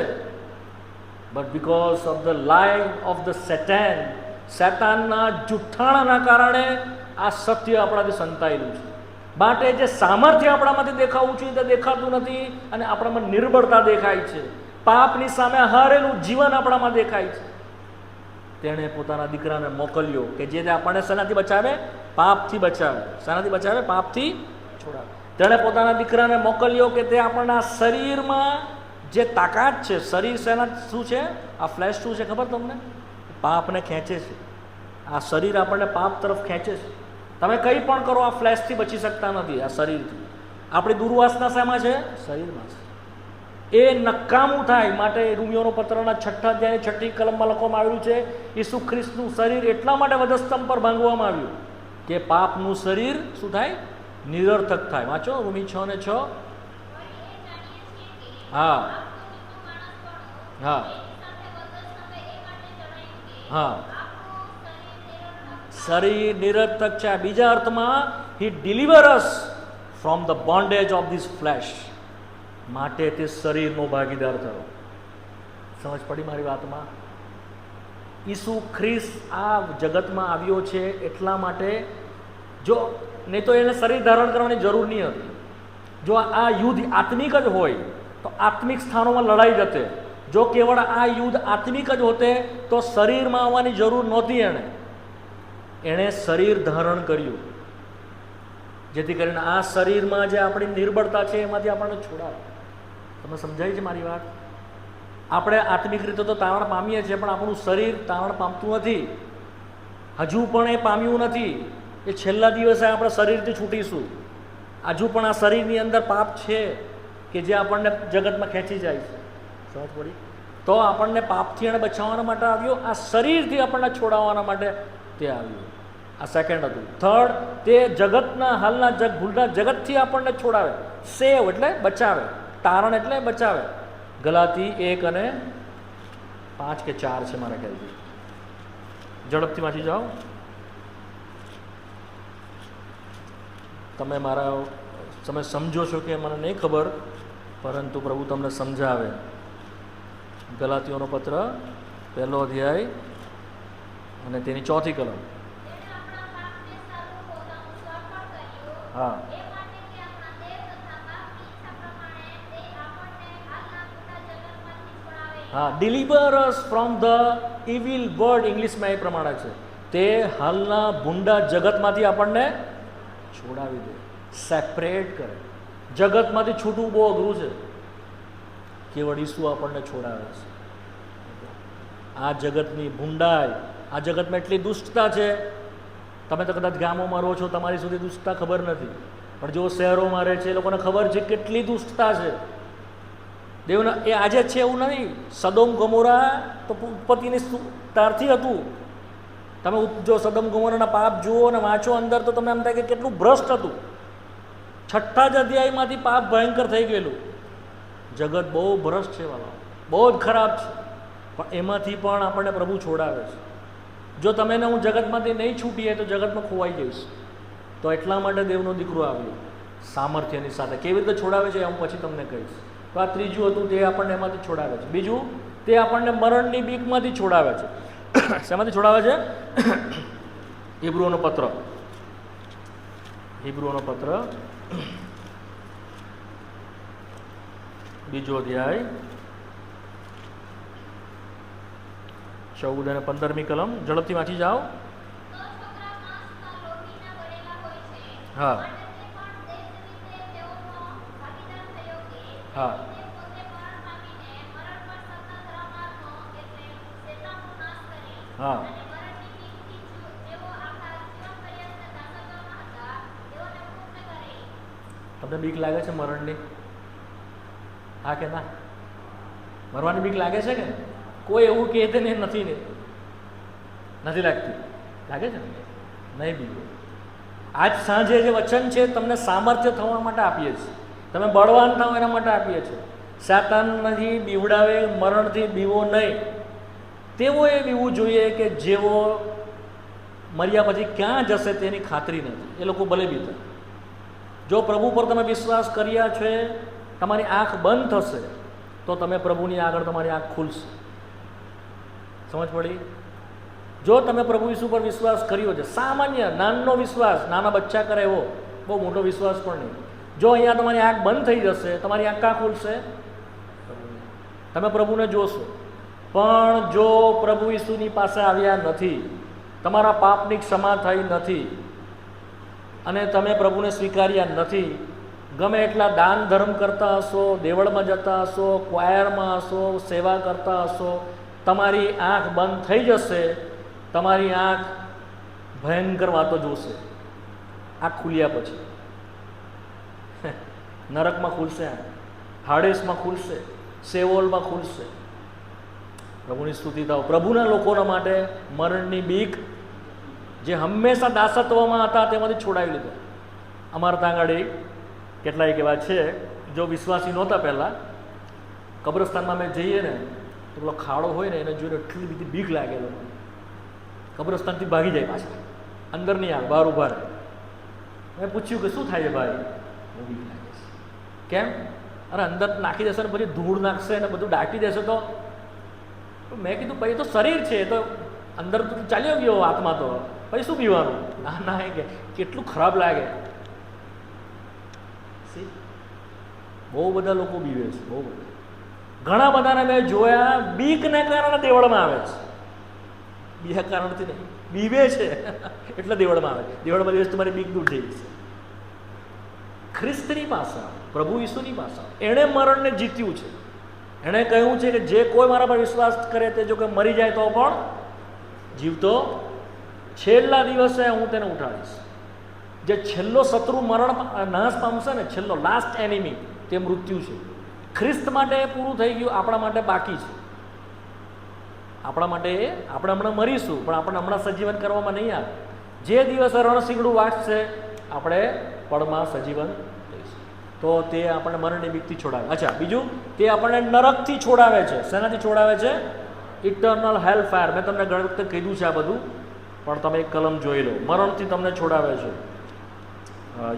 Speaker 1: બટ બીકોઝ ઓફ ધ લાઈ ઓફ ધ સેટન, શેતાનના જુઠ્ઠાણાના કારણે આ સત્ય આપણાથી સંતાયેલું છે. માટે જે સામર્થ્ય આપણામાંથી દેખાવું છે તે દેખાતું નથી અને આપણામાં નિર્બળતા દેખાય છે. પાપની સામે હારેલું જીવન આપણામાં દેખાય છે. તેણે પોતાના દીકરાને મોકલ્યો કે જે આપણને શેનાથી બચાવે? પાપથી બચાવે. શાનાથી બચાવે? પાપથી છોડાવે. તેણે પોતાના દીકરાને મોકલ્યો કે તે આપણના શરીરમાં જે તાકાત છે, શરીર શેના શું છે? આ ફ્લેશ શું છે ખબર તમને? પાપને ખેંચે છે. આ શરીર આપણને પાપ તરફ ખેંચે છે. તમે કંઈ પણ કરો આ ફ્લેશથી બચી શકતા નથી. આ શરીરથી આપણી દુર્વાસના શેમાં છે? શરીરમાં છે. એ નકામું થાય માટે રોમિયોનો પત્રના 6 અધ્યાયની 6મી કલમમાં લખવામાં આવ્યું છે, ઈસુ ખ્રિસ્તનું શરીર એટલા માટે વધસ્તંભ પર ભાંગવામાં આવ્યું કે પાપનું શરીર શું થાય? નિરર્થક થાય. વાંચો રોમી 6:6. હા હા હા, શરીર નિરર્થક છે. બીજા અર્થમાં he deliver us from the bondage of this flesh. માટે તે શરીરનો ભાગીદાર થયો. સમજ પડી મારી વાતમાં? ઈસુ ખ્રિસ્ત આ જગતમાં આવ્યો છે એટલા માટે, જો નહીં તો એને શરીર ધારણ કરવાની જરૂર નહીં હતી. જો આ યુદ્ધ આત્મિક જ હોય તો આત્મિક સ્થાનોમાં લડાઈ જતે. જો કેવળ આ યુદ્ધ આત્મિક જ હોતે તો શરીરમાં આવવાની જરૂર નહોતી. એણે શરીર ધારણ કર્યું જેથી કરીને આ શરીરમાં જે આપણી નિર્બળતા છે એમાંથી આપણને છોડાવે. તમે સમજાય છે મારી વાત? આપણે આત્મિક રીતે તો તારણ પામીએ છીએ પણ આપણું શરીર તારણ પામતું નથી. હજુ પણ એ પામ્યું નથી. એ છેલ્લા દિવસે આપણે શરીરથી છૂટીશું. હજુ પણ આ શરીરની અંદર પાપ છે કે જે આપણને જગતમાં ખેંચી જાય છે. સમજ પડી? તો આપણને પાપથી એને બચાવવાના માટે આવ્યો, આ શરીરથી આપણને છોડાવવાના માટે તે આવ્યું. આ સેકન્ડ હતું. થર્ડ, તે જગતના હાલના ભૂલના જગતથી આપણને છોડાવે. સેવ એટલે બચાવે, તારણ એટલે બચાવે. ગલાતી 1:5 કે 4 છે મારા ખ્યાલથી. ઝડપથી વાંચી જાઓ. તમે સમજો છો કે મને નહીં ખબર, પરંતુ પ્રભુ તમને સમજાવે. ગલાતીઓનો પત્ર 1લો અધ્યાય અને તેની 4મી કલમ. હા હા, deliver us from the evil world. ઇંગ્લિશમાં એ પ્રમાણે છે, તે હાલના ભૂંડા જગતમાંથી આપણને છોડાવી દે, સેપરેટ કરે. જગતમાંથી છૂટવું બહુ અઘરું છે. કેવળ ઈસુ આપણને છોડાવે છે. આ જગતની ભૂંડાઈ, આ જગતમાં એટલી દુષ્ટતા છે. તમે તો કદાચ ગામોમાં રહો છો, તમારી સુધી દુષ્ટતા ખબર નથી, પણ જેઓ શહેરોમાં રહે છે એ લોકોને ખબર છે કેટલી દુષ્ટતા છે. દેવના એ આજે છે એવું નથી. સદોમ ગોમોરા તો ઉત્પત્તિની તારથી હતું. તમે જો સદોમ ગોમોરાના પાપ જુઓ અને વાંચો અંદર તો તમને એમ થાય કે કેટલું ભ્રષ્ટ હતું. 6 જ અધ્યાયમાંથી પાપ ભયંકર થઈ ગયેલું. જગત બહુ ભ્રષ્ટ છે વાલા, બહુ જ ખરાબ છે. પણ એમાંથી પણ આપણને પ્રભુ છોડાવે છે. જો તમે ને હું જગતમાંથી નહીં છૂટીએ તો જગતમાં ખોવાઈ જઈશ. તો એટલા માટે દેવનો દીકરો આવ્યો સામર્થ્યની સાથે. કેવી રીતે છોડાવે છે હું પછી તમને કહીશ. તો આ ત્રીજું હતું, તે આપણને એમાંથી છોડાવે છે. બીજું, તે આપણને મરણની બીકમાંથી છોડાવે છે. શેમાંથી છોડાવે છે? હિબ્રુઓનો પત્ર 2 અધ્યાય 14 અને 15મી કલમ. ઝડપથી વાંચી જાઓ. હા હા હા, તમને બીક લાગે છે મરણની? હા કે ના? મરવાની બીક લાગે છે કે કોઈ એવું કહે છે ને નથી ને નથી લાગતી? લાગે છે ને? નહીં બીવો. આજ સાંજે જે વચન છે તમને સામર્થ્ય થવા માટે આપીએ છીએ, તમે બળવાન થાઓ એના માટે આપીએ છીએ. શાતાનથી બીવડાવે, મરણથી બીવો નહીં. તેવો એ બીવું જોઈએ કે જેવો મર્યા પછી ક્યાં જશે તેની ખાતરી નથી. એ લોકો ભલે બીતા. જો પ્રભુ પર તમે વિશ્વાસ કર્યા છે, તમારી આંખ બંધ થશે તો તમે પ્રભુની આગળ તમારી આંખ ખુલશે. સમજ પડી? જો તમે પ્રભુ ઈસુ પર વિશ્વાસ કર્યો છે, સામાન્ય નાનો વિશ્વાસ, નાના બચ્ચા કરે એવો, બહુ મોટો વિશ્વાસ પણ નહીં. જો અહીંયા તમારી આંખ બંધ થઈ જશે, તમારી આંખ ક્યાં ખુલશે? તમે પ્રભુને જોશો. પણ જો પ્રભુ ઈસુની પાસે આવ્યા નથી, તમારા પાપની ક્ષમા થઈ નથી અને તમે પ્રભુને સ્વીકાર્યા નથી, ગમે એટલા દાન ધર્મ કરતા હશો, દેવળમાં જતા હશો, ક્વાયરમાં હશો, સેવા કરતા હશો, તમારી આંખ બંધ થઈ જશે. તમારી આંખ ભયંકર વાતો જોશે. આંખ ખુલ્યા પછી નરકમાં ખુલશે, હાડેસમાં ખુલશે, સેવોલમાં ખુલશે. પ્રભુની સ્તુતિ થાઓ. પ્રભુના લોકોના માટે મરણની બીક, જે હંમેશા દાસત્વમાં હતા તેમાંથી છોડાવી લીધો. અમારા ત્યાં આગળ કેટલાય એવા છે, જો વિશ્વાસી નહોતા પહેલાં, કબ્રસ્તાનમાં અમે જઈએ ને તો પેલો ખાડો હોય ને એને જોઈને એટલી બધી બીક લાગે. લોકો કબ્રસ્તાનથી ભાગી જાય, પાછા અંદર નહીં આવે, બહાર ઊભા રહે. મેં પૂછ્યું કે શું થાય છે ભાઈ? બહુ બીક લાગે છે. કેમ? અરે અંદર નાખી દેશે ને પછી ધૂળ નાખશે ને બધું ડાકી દેશે તો. મેં કીધું ભાઈ તો શરીર છે, તો અંદર તો ચાલ્યો ગયો આત્મા, તો પછી શું પીવાનું? ના એ કે કેટલું ખરાબ લાગે. બહુ બધા લોકો બીવે છે, બહુ બધા. ઘણા બધાને મેં જોયા બીકને કારણે દેવળમાં આવે છે. બીજા કારણથી નહીં, બીવે છે એટલે દેવળમાં આવે. દેવળમાં દિવસ તમારી બીક દૂર થઈ જશે. ખ્રિસ્તની પાસે, પ્રભુ ઈસુની પાસે, એણે મરણને જીત્યું છે. એણે કહ્યું છે કે જે કોઈ મારા પર વિશ્વાસ કરે તે જો કે મરી જાય તો પણ જીવતો છેલ્લા દિવસે હું તેને ઉઠાડીશ. જે છેલ્લો શત્રુ મરણ નાશ પામશે ને, છેલ્લો લાસ્ટ એનિમી, તે મૃત્યુ છે. ખ્રિસ્ત માટે પૂરું થઈ ગયું, આપણા માટે બાકી છે. આપણા માટે આપણે હમણાં મરીશું, પણ આપણે હમણાં સજીવન કરવામાં નહીં આવે. જે દિવસે રણસીંગડું વાગશે આપણે પળમાં સજીવન લઈશું. તો તે આપણને મરણની બીકથી છોડાવે. અચ્છા, બીજું તે આપણને નરકથી છોડાવે છે. શેનાથી છોડાવે છે? ઇટર્નલ હેલ ફાયર. મેં તમને ઘણી વખતે કીધું છે આ બધું, પણ તમે એક કલમ જોઈ લો. મરણથી તમને છોડાવે છે.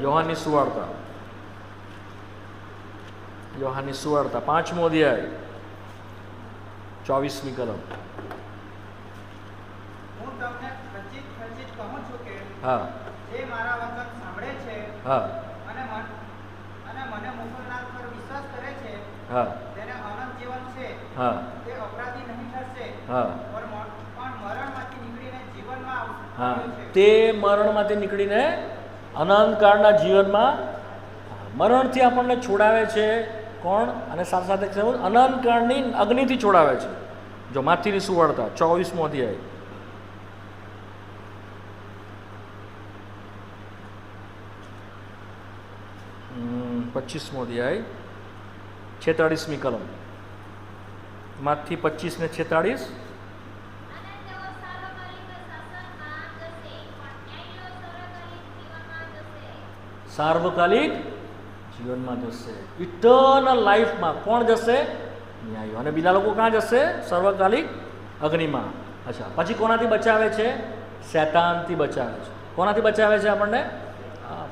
Speaker 1: યોહાનની સુવાર્તા, યોહાનની સુવાર્તા 5મો અધ્યાય 24મી કલમ.
Speaker 2: હું તમને ખચિત ખચિત કહું છું કે
Speaker 1: હા,
Speaker 2: જે મારા વચન સાંભળે છે
Speaker 1: હા,
Speaker 2: અને મને મોકલનાર પર વિશ્વાસ કરે છે,
Speaker 1: હા,
Speaker 2: તેને અનંત જીવન છે.
Speaker 1: હા,
Speaker 2: તે અપરાધી નહીં થશે,
Speaker 1: હા,
Speaker 2: પણ મરણમાંથી નીકળીને જીવનમાં
Speaker 1: હા.
Speaker 2: આવ્યો છે.
Speaker 1: તે મરણમાંથી નીકળીને અનંતકાળના જીવનમાં, મરણથી આપણને છોડાવે છે. કોણ? અને સાથે સાથે અનંતકાળની અગ્નિથી છોડાવે છે. જો માથીની સુવાર્તા 24મો અધ્યાય 25મો અધ્યાય 46મી કલમ. માથી 25 ને 46. સાર્વકાલિક જીવનમાં જશે, ઇટર્નલ લાઈફમાં. કોણ જશે? ન્યાયીઓ. અને બીજા લોકો ક્યાં જશે? સર્વકાલિક અગ્નિમાં. અચ્છા, પછી કોનાથી બચાવે છે? શૈતાનથી બચાવે છે. કોનાથી બચાવે છે આપણને?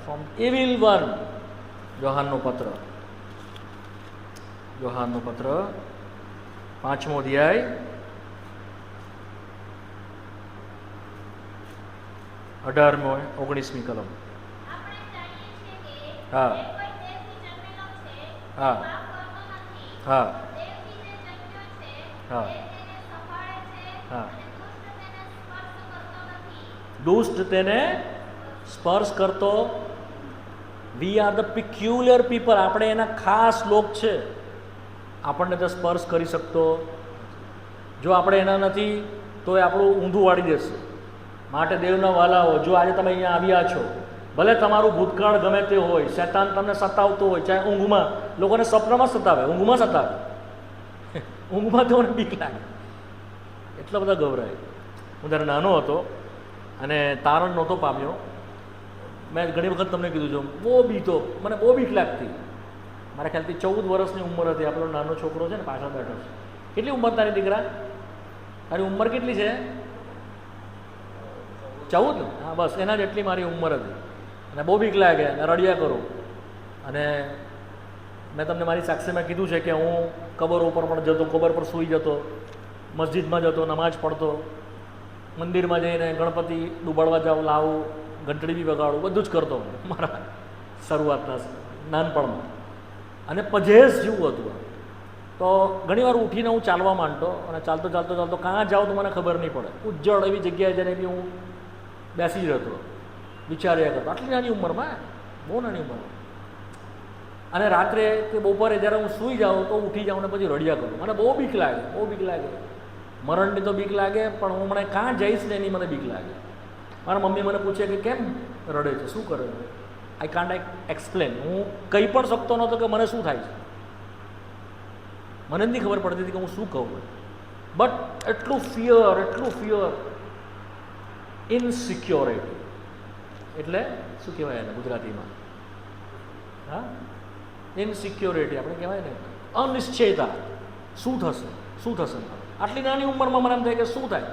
Speaker 1: From evil one. યોહાનનો પત્ર, યોહાનનો પત્ર 5મો અધ્યાય 18-19મી કલમ. હા, હા, હા, હા, હા. દુષ્ટ તેને સ્પર્શ કરતો. We are the peculiar people. આપણે એના ખાસ લોક છે. આપણને તો સ્પર્શ કરી શકતો. જો આપણે એના નથી તો એ આપણું ઊંધું વાળી દેશે. માટે દેવના વાલાઓ, જો આજે તમે અહીંયા આવ્યા છો, ભલે તમારું ભૂતકાળ ગમે તે હોય, શૈતાન તમને સતાવતો હોય, ચાહે ઊંઘમાં, લોકોને સપનામાં સતાવે, ઊંઘમાં સતાવે, ઊંઘમાં તો મને બીક લાગે, એટલા બધા ગભરાય. હું જ્યારે નાનો હતો અને તારણ નહોતો પામ્યો, મેં ઘણી વખત તમને કીધું છું, બહુ બીતો, મને બહુ બીક લાગતી. મારા ખ્યાલથી 14 વર્ષની ઉંમર હતી. આપણો નાનો છોકરો છે ને પાછળ બેઠો છે. કેટલી ઉંમર તારી દીકરા? તારી ઉંમર કેટલી છે? 14? હા, બસ એના જેટલી મારી ઉંમર હતી. અને બહુ બીક લાગે અને રડ્યા કરું. અને મેં તમને મારી સાક્ષીમાં કીધું છે કે હું કબરો ઉપર પણ જતો, કબર પર સૂઈ જતો, મસ્જિદમાં જતો, નમાજ પડતો, મંદિરમાં જઈને ગણપતિ ડૂબાડવા જાઉં, લાવું, ઘંટડી બી વગાડું, બધું જ કરતો મારા શરૂઆતના નાનપણમાં. અને પજેસ જેવું હતું. તો ઘણીવાર ઉઠીને હું ચાલવા માંડતો અને ચાલતો ચાલતો ચાલતો કાં જાઉં તો મને ખબર નહીં પડે. ઉજ્જડ એવી જગ્યાએ જઈને બી હું બેસી રહેતો, વિચાર્યા કરતો. આટલી નાની ઉંમરમાં, બહુ નાની ઉંમરમાં. અને રાત્રે કે બપોરે જ્યારે હું સૂઈ જાઉં તો ઉઠી જાઉં ને પછી રડ્યા કરું. મને બહુ બીક લાગે, બહુ બીક લાગે. મરણની તો બીક લાગે, પણ હું મને કાં જઈશ ને એની મને બીક લાગે. મારા મમ્મી મને પૂછે કે કેમ રડે છે, શું કરે છે? I can't explain. હું કહી પણ શકતો નહોતો કે મને શું થાય છે. મને જ નહીં ખબર પડતી હતી કે હું શું કહું. બટ એટલું ફિયર, ઇનસિક્યોરિટી, એટલે શું કહેવાય એને ગુજરાતીમાં? હા, ઇનસિક્યોરિટી આપણે કહેવાય ને, અનિશ્ચયતા. શું થશે, શું થશે? આટલી નાની ઉંમરમાં મને એમ થાય કે શું થાય,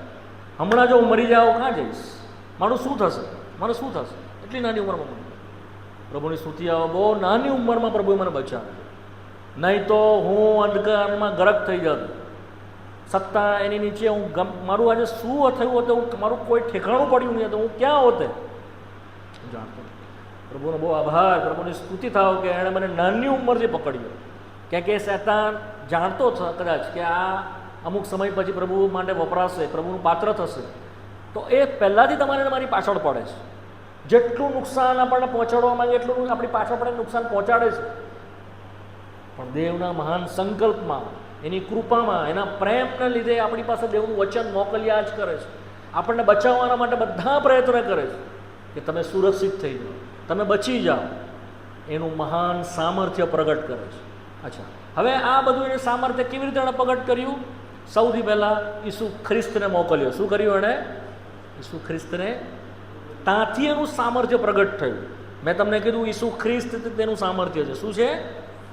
Speaker 1: હમણાં જો હું મરી જાઉં ક્યાં જઈશ, મારું શું થશે, મને શું થશે? એટલી નાની ઉંમરમાં મને પ્રભુની સ્તુતિ આવે. બહુ નાની ઉંમરમાં પ્રભુએ મને બચાવે, નહીં તો હું અંધકારમાં ગરક થઈ જતો. સત્તા એની નીચે હું મારું આજે શું થયું હતું, મારું કોઈ ઠેકાણું પડ્યું નહીં હતું, હું ક્યાં હોતે જાણતો. પ્રભુનો બહુ આભાર, પ્રભુની સ્તુતિ થાવ કે એણે મને નાની ઉંમરથી પકડ્યો. ક્યાં કે શૈતાન જાણતો કદાચ કે આ અમુક સમય પછી પ્રભુ માટે વપરાશે, પ્રભુનું પાત્ર થશે, તો એ પહેલાંથી તમારે મારી પાછળ પડે છે. જેટલું નુકસાન આપણને પહોંચાડવા માંગે એટલું આપણી પાછળ પડે નુકસાન પહોંચાડે છે. પણ દેવના મહાન સંકલ્પમાં, એની કૃપામાં, એના પ્રેમને લીધે આપણી પાસે દેવનું વચન મોકલ્યા જ કરે છે. આપણને બચાવવાના માટે બધા પ્રયત્ન કરે છે કે તમે સુરક્ષિત થઈ જાઓ, તમે બચી જાઓ. એનું મહાન સામર્થ્ય પ્રગટ કરે છે. અચ્છા, હવે આ બધું એને સામર્થ્ય કેવી રીતે એણે પ્રગટ કર્યું? સૌથી પહેલાં ઈસુ ખ્રિસ્તને મોકલ્યો. શું કર્યું એણે? ઈસુ ખ્રિસ્તને. ત્યાંથી એનું સામર્થ્ય પ્રગટ થયું. મેં તમને કીધું ઈસુ ખ્રિસ્ત તેનું સામર્થ્ય છે. શું છે?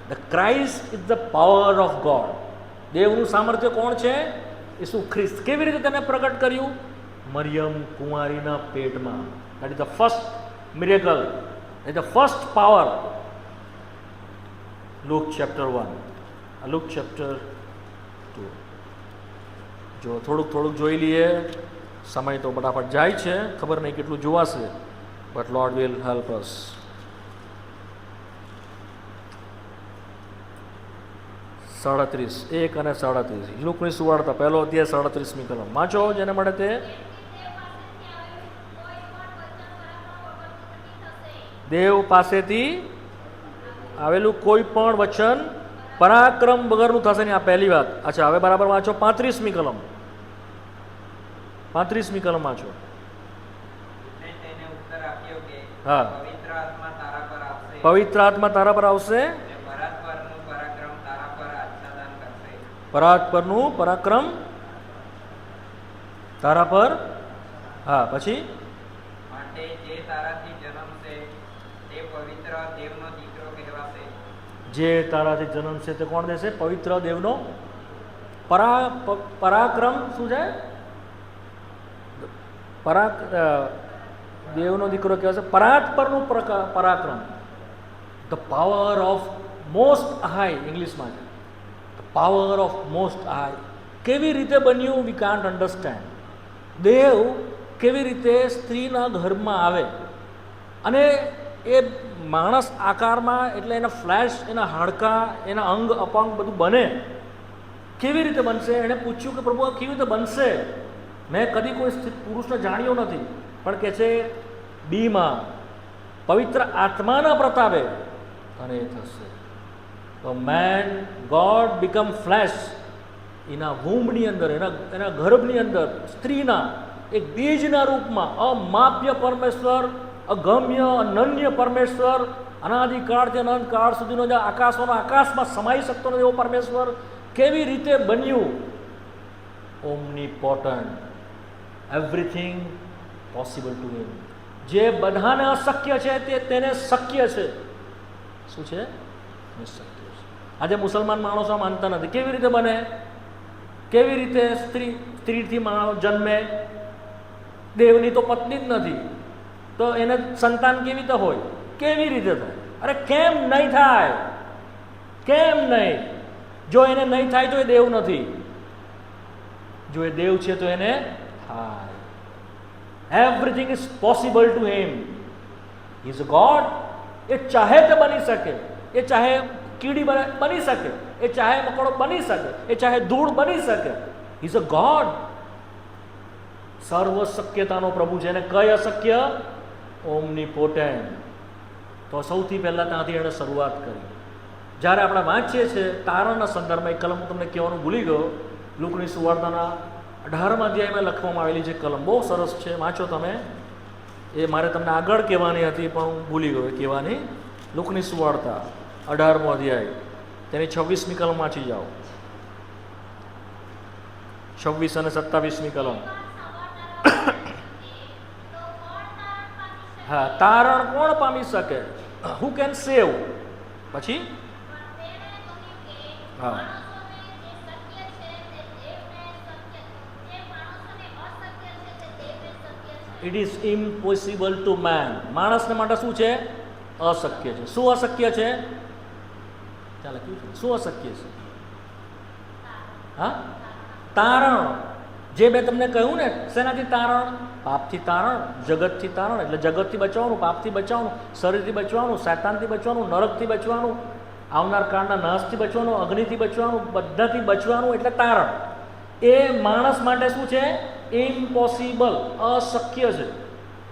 Speaker 1: The Christ is the power of God. દેવનું સામર્થ્ય કોણ છે? ઈસુ ખ્રિસ્ત. કેવી રીતે તેને પ્રગટ કર્યું? મરિયમ કુંવારીના પેટમાં. That is the first miracle, is the first power. Look chapter 1, look chapter 2. જો થોડુંક જોઈ લઈએ. સમય તો ફટાફટ જાય છે, ખબર નહીં કેટલું જોવાશે, but Lord will help us. સાડત્રીસ 1 અને 37 લુકની સુવાર્તા, પહેલો અધ્યાય 37મી કલમ વાંચો જેને મળે તે. દેવ પાસેથી આવેલું કોઈ પણ વચન પરાક્રમ વગરનું થશે નહીં. આ પહેલી વાત. અચ્છા, હવે બરાબર વાંચો 35મી કલમ. 35મી કલમ વાંચો.
Speaker 2: તેને ઉત્તર આપ્યો કે
Speaker 1: હા,
Speaker 2: પવિત્ર આત્મા તારા પર આવશે,
Speaker 1: પવિત્ર આત્મા તારા પર આવશે,
Speaker 2: અને પરાત્પરનું પરાક્રમ તારા પર આચ્છાદન કરશે.
Speaker 1: પરાત્પરનું પરાક્રમ તારા પર. હા, પછી
Speaker 2: માટે જે તારાથી જન્મશે તે પવિત્ર દેવનો દીકરો કહેવાશે.
Speaker 1: જે તારાથી જન્મશે તે કોણ દેશે? પવિત્ર દેવનો પરાક્રમ. શું છે? દેવનો દીકરો કહેવાશે. પરાત્પરનું પરાક્રમ, the power of most high ઇંગ્લિશમાં છે. The power of most high. કેવી રીતે બન્યું? We can't understand. દેવ કેવી રીતે સ્ત્રીના ઘરમાં આવે અને એ માણસ આકારમાં, એટલે એના ફ્લેશ, એના હાડકાં, એના અંગ અપંગ બધું બને. કેવી રીતે બનશે? એણે પૂછ્યું કે પ્રભુ આ કેવી રીતે બનશે? મેં કદી કોઈ પુરુષને જાણ્યો નથી. પણ કહે છે બીમાં પવિત્ર આત્માના પ્રતાપે અને એ થશે. તો મેન, ગોડ બીકમ ફ્લેશ એના વૂમ્બની અંદર, એના ગર્ભની અંદર સ્ત્રીના એક બીજના રૂપમાં અમાપ્ય પરમેશ્વર, અગમ્ય અનન્ય પરમેશ્વર, અનાદિકાળથી અનંત કાળ સુધીનો જે આકાશોના આકાશમાં સમાઈ શકતો નથી એવો પરમેશ્વર કેવી રીતે બન્યું? ઓમનીપોટન્ટ, એવરીથિંગ પોસિબલ ટુ હિમ. જે બધાને અશક્ય છે તે તેને શક્ય છે. શું છે? શક્ય છે. આજે મુસલમાન માણસો માનતા નથી. કેવી રીતે બને? કેવી રીતે સ્ત્રીથી માણસ જન્મે? દેવની તો પત્ની જ નથી, તો એને સંતાન કેવી રીતે હોય? કેવી રીતે થાય? અરે કેમ નહીં થાય? કેમ નહીં? જો એને નહીં થાય તો એ દેવ નથી. જો એ દેવ છે તો એને થાય. Everything is possible to him. He is a God. એ ચાહે તે બની શકે. એ ચાહે કીડી બની શકે, એ ચાહે મકોડો બની શકે, એ ચાહે ધૂળ બની શકે. હી ઇઝ અ ગોડ. સર્વ શક્યતાનો પ્રભુ છે. એને કઈ અશક્ય? ઓમનીપોટેન્ટ. તો સૌથી પહેલાં ત્યાંથી એણે શરૂઆત કરી. જ્યારે આપણે વાંચીએ છીએ તારણના સંદર્ભમાં, એક કલમ હું તમને કહેવાનું ભૂલી ગયો, લુકની સુવાર્તાના 18મા અધ્યાયમાં લખવામાં આવેલી જે કલમ બહુ સરસ છે, વાંચો તમે. એ મારે તમને આગળ કહેવાની હતી પણ હું ભૂલી ગયો કહેવાની. લુકની સુવાર્તા 18મો અધ્યાય, તેની 26મી કલમ વાંચી જાઓ. 26 અને 27મી કલમ. હા, તારણ કોણ પામી શકે? Who can save? પછી હા, it is impossible to man. માણસને માટે શું છે? અશક્ય છે. શું અશક્ય છે? ચાલો કેવું છે? શું અશક્ય છે? હા, તારણ. જે મેં તમને કહ્યું ને, શેનાથી તારણ? પાપથી તારણ, જગતથી તારણ. એટલે જગતથી બચવાનું, પાપથી બચવાનું, શરીરથી બચવાનું, શૈતાનથી બચવાનું, નરકથી બચવાનું, આવનાર કાળના નાશથી બચવાનું, અગ્નિથી બચવાનું, બધાથી બચવાનું. એટલે તારણ. એ માણસ માટે શું છે? ઇમ્પોસિબલ, અશક્ય છે.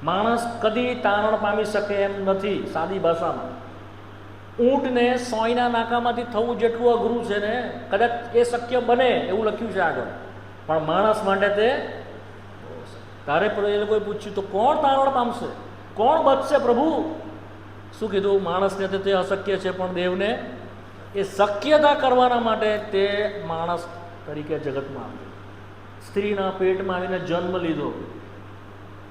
Speaker 1: માણસ કદી તારણ પામી શકે એમ નથી. સાદી ભાષામાં ઊંટને સોયના નાકામાંથી થવું જેટલું અઘરું છે ને, કદાચ એ શક્ય બને એવું લખ્યું છે આગળ, પણ માણસ માટે તે તારે પણ એ લોકોએ પૂછ્યું તો કોણ તારણ પામશે? કોણ બચશે પ્રભુ? શું કીધું? માણસને તે અશક્ય છે, પણ દેવને એ શક્યતા કરવાના માટે તે માણસ તરીકે જગતમાં આવ્યો. સ્ત્રીના પેટમાં આવીને જન્મ લીધો.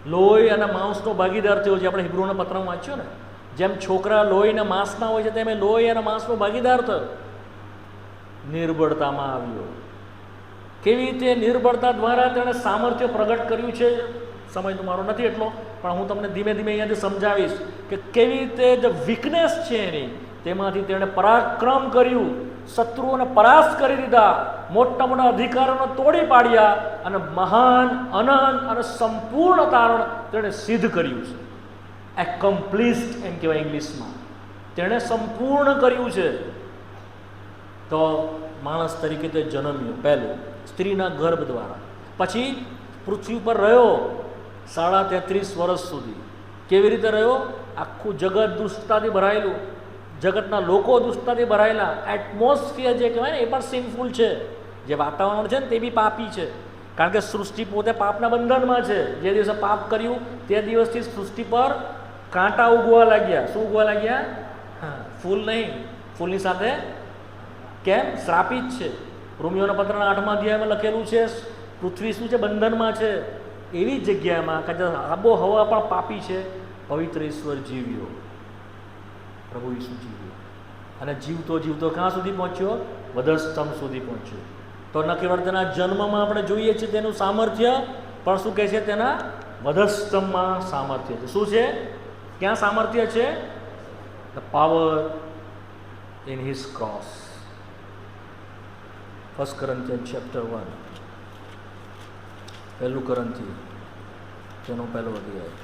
Speaker 1: લોહી અને માંસનો ભાગીદાર થયો. જે આપણે હિબ્રુના પત્રમાં વાંચ્યો ને, જેમ છોકરા લોહી અને માંસના હોય છે તેમ એ લોહી અને માંસનો ભાગીદાર થયો. નિર્બળતામાં આવ્યો. કેવી રીતે નિર્બળતા દ્વારા તેણે સામર્થ્ય પ્રગટ કર્યું છે. સમય તો મારો નથી એટલો, પણ હું તમને ધીમે ધીમે અહીંયાથી સમજાવીશ કે કેવી રીતે જે વીકનેસ છે એની, તેમાંથી તેણે પરાક્રમ કર્યું. શત્રુઓને પરાસ્ત કરી દીધા, મોટા મોટા અધિકારોને તોડી પાડ્યા અને મહાન, અનંત અને સંપૂર્ણ તારણ તેણે સિદ્ધ કર્યું છે. એકોમ્પ્લિશ્ડ એમ કહેવાય ઇંગ્લિશમાં. તેણે સંપૂર્ણ કર્યું છે. તો માણસ તરીકે તે જન્મ્યો પહેલું સ્ત્રીના ગર્ભ દ્વારા. પછી પૃથ્વી પર રહ્યો 33.5 વર્ષ સુધી. કેવી રીતે રહ્યો? આખું જગત દુષ્ટતાથી ભરાયેલું, જગતના લોકો દુષ્ટતાથી ભરાયેલા. એટમોસ્ફિયર જે કહેવાય ને એ પણ સિનફુલ છે. જે વાતાવરણ છે ને તે બી પાપી છે, કારણ કે સૃષ્ટિ પોતે પાપના બંધનમાં છે. જે દિવસે પાપ કર્યું તે દિવસથી સૃષ્ટિ પર કાંટા ઉગવા લાગ્યા. શું ઉગવા લાગ્યા? હા, ફૂલ નહીં, ફૂલની સાથે કેમ? શ્રાપિત છે. રોમિયોના પત્રના 8મા અધ્યાયમાં લખેલું છે પૃથ્વી શું છે? બંધનમાં છે. એવી જગ્યામાં કે આબોહવા પણ પાપી છે, પવિત્ર ઈશ્વર જીવ્યો, પ્રભુ ઈસુ જીવ્યો. અને જીવતો જીવતો ક્યાં સુધી પહોંચ્યો? વધસ્તંભ સુધી પહોંચ્યો. તો ન કેવળ તેના જન્મમાં આપણે જોઈએ છીએ તેનું સામર્થ્ય, પણ શું કહે છે? તેના વધસ્તંભમાં સામર્થ્ય છે. શું છે? ક્યાં સામર્થ્ય છે? The power in his cross. 1 Corinthians chapter 1, 1 Corinthians તેનો 1લો અધ્યાય.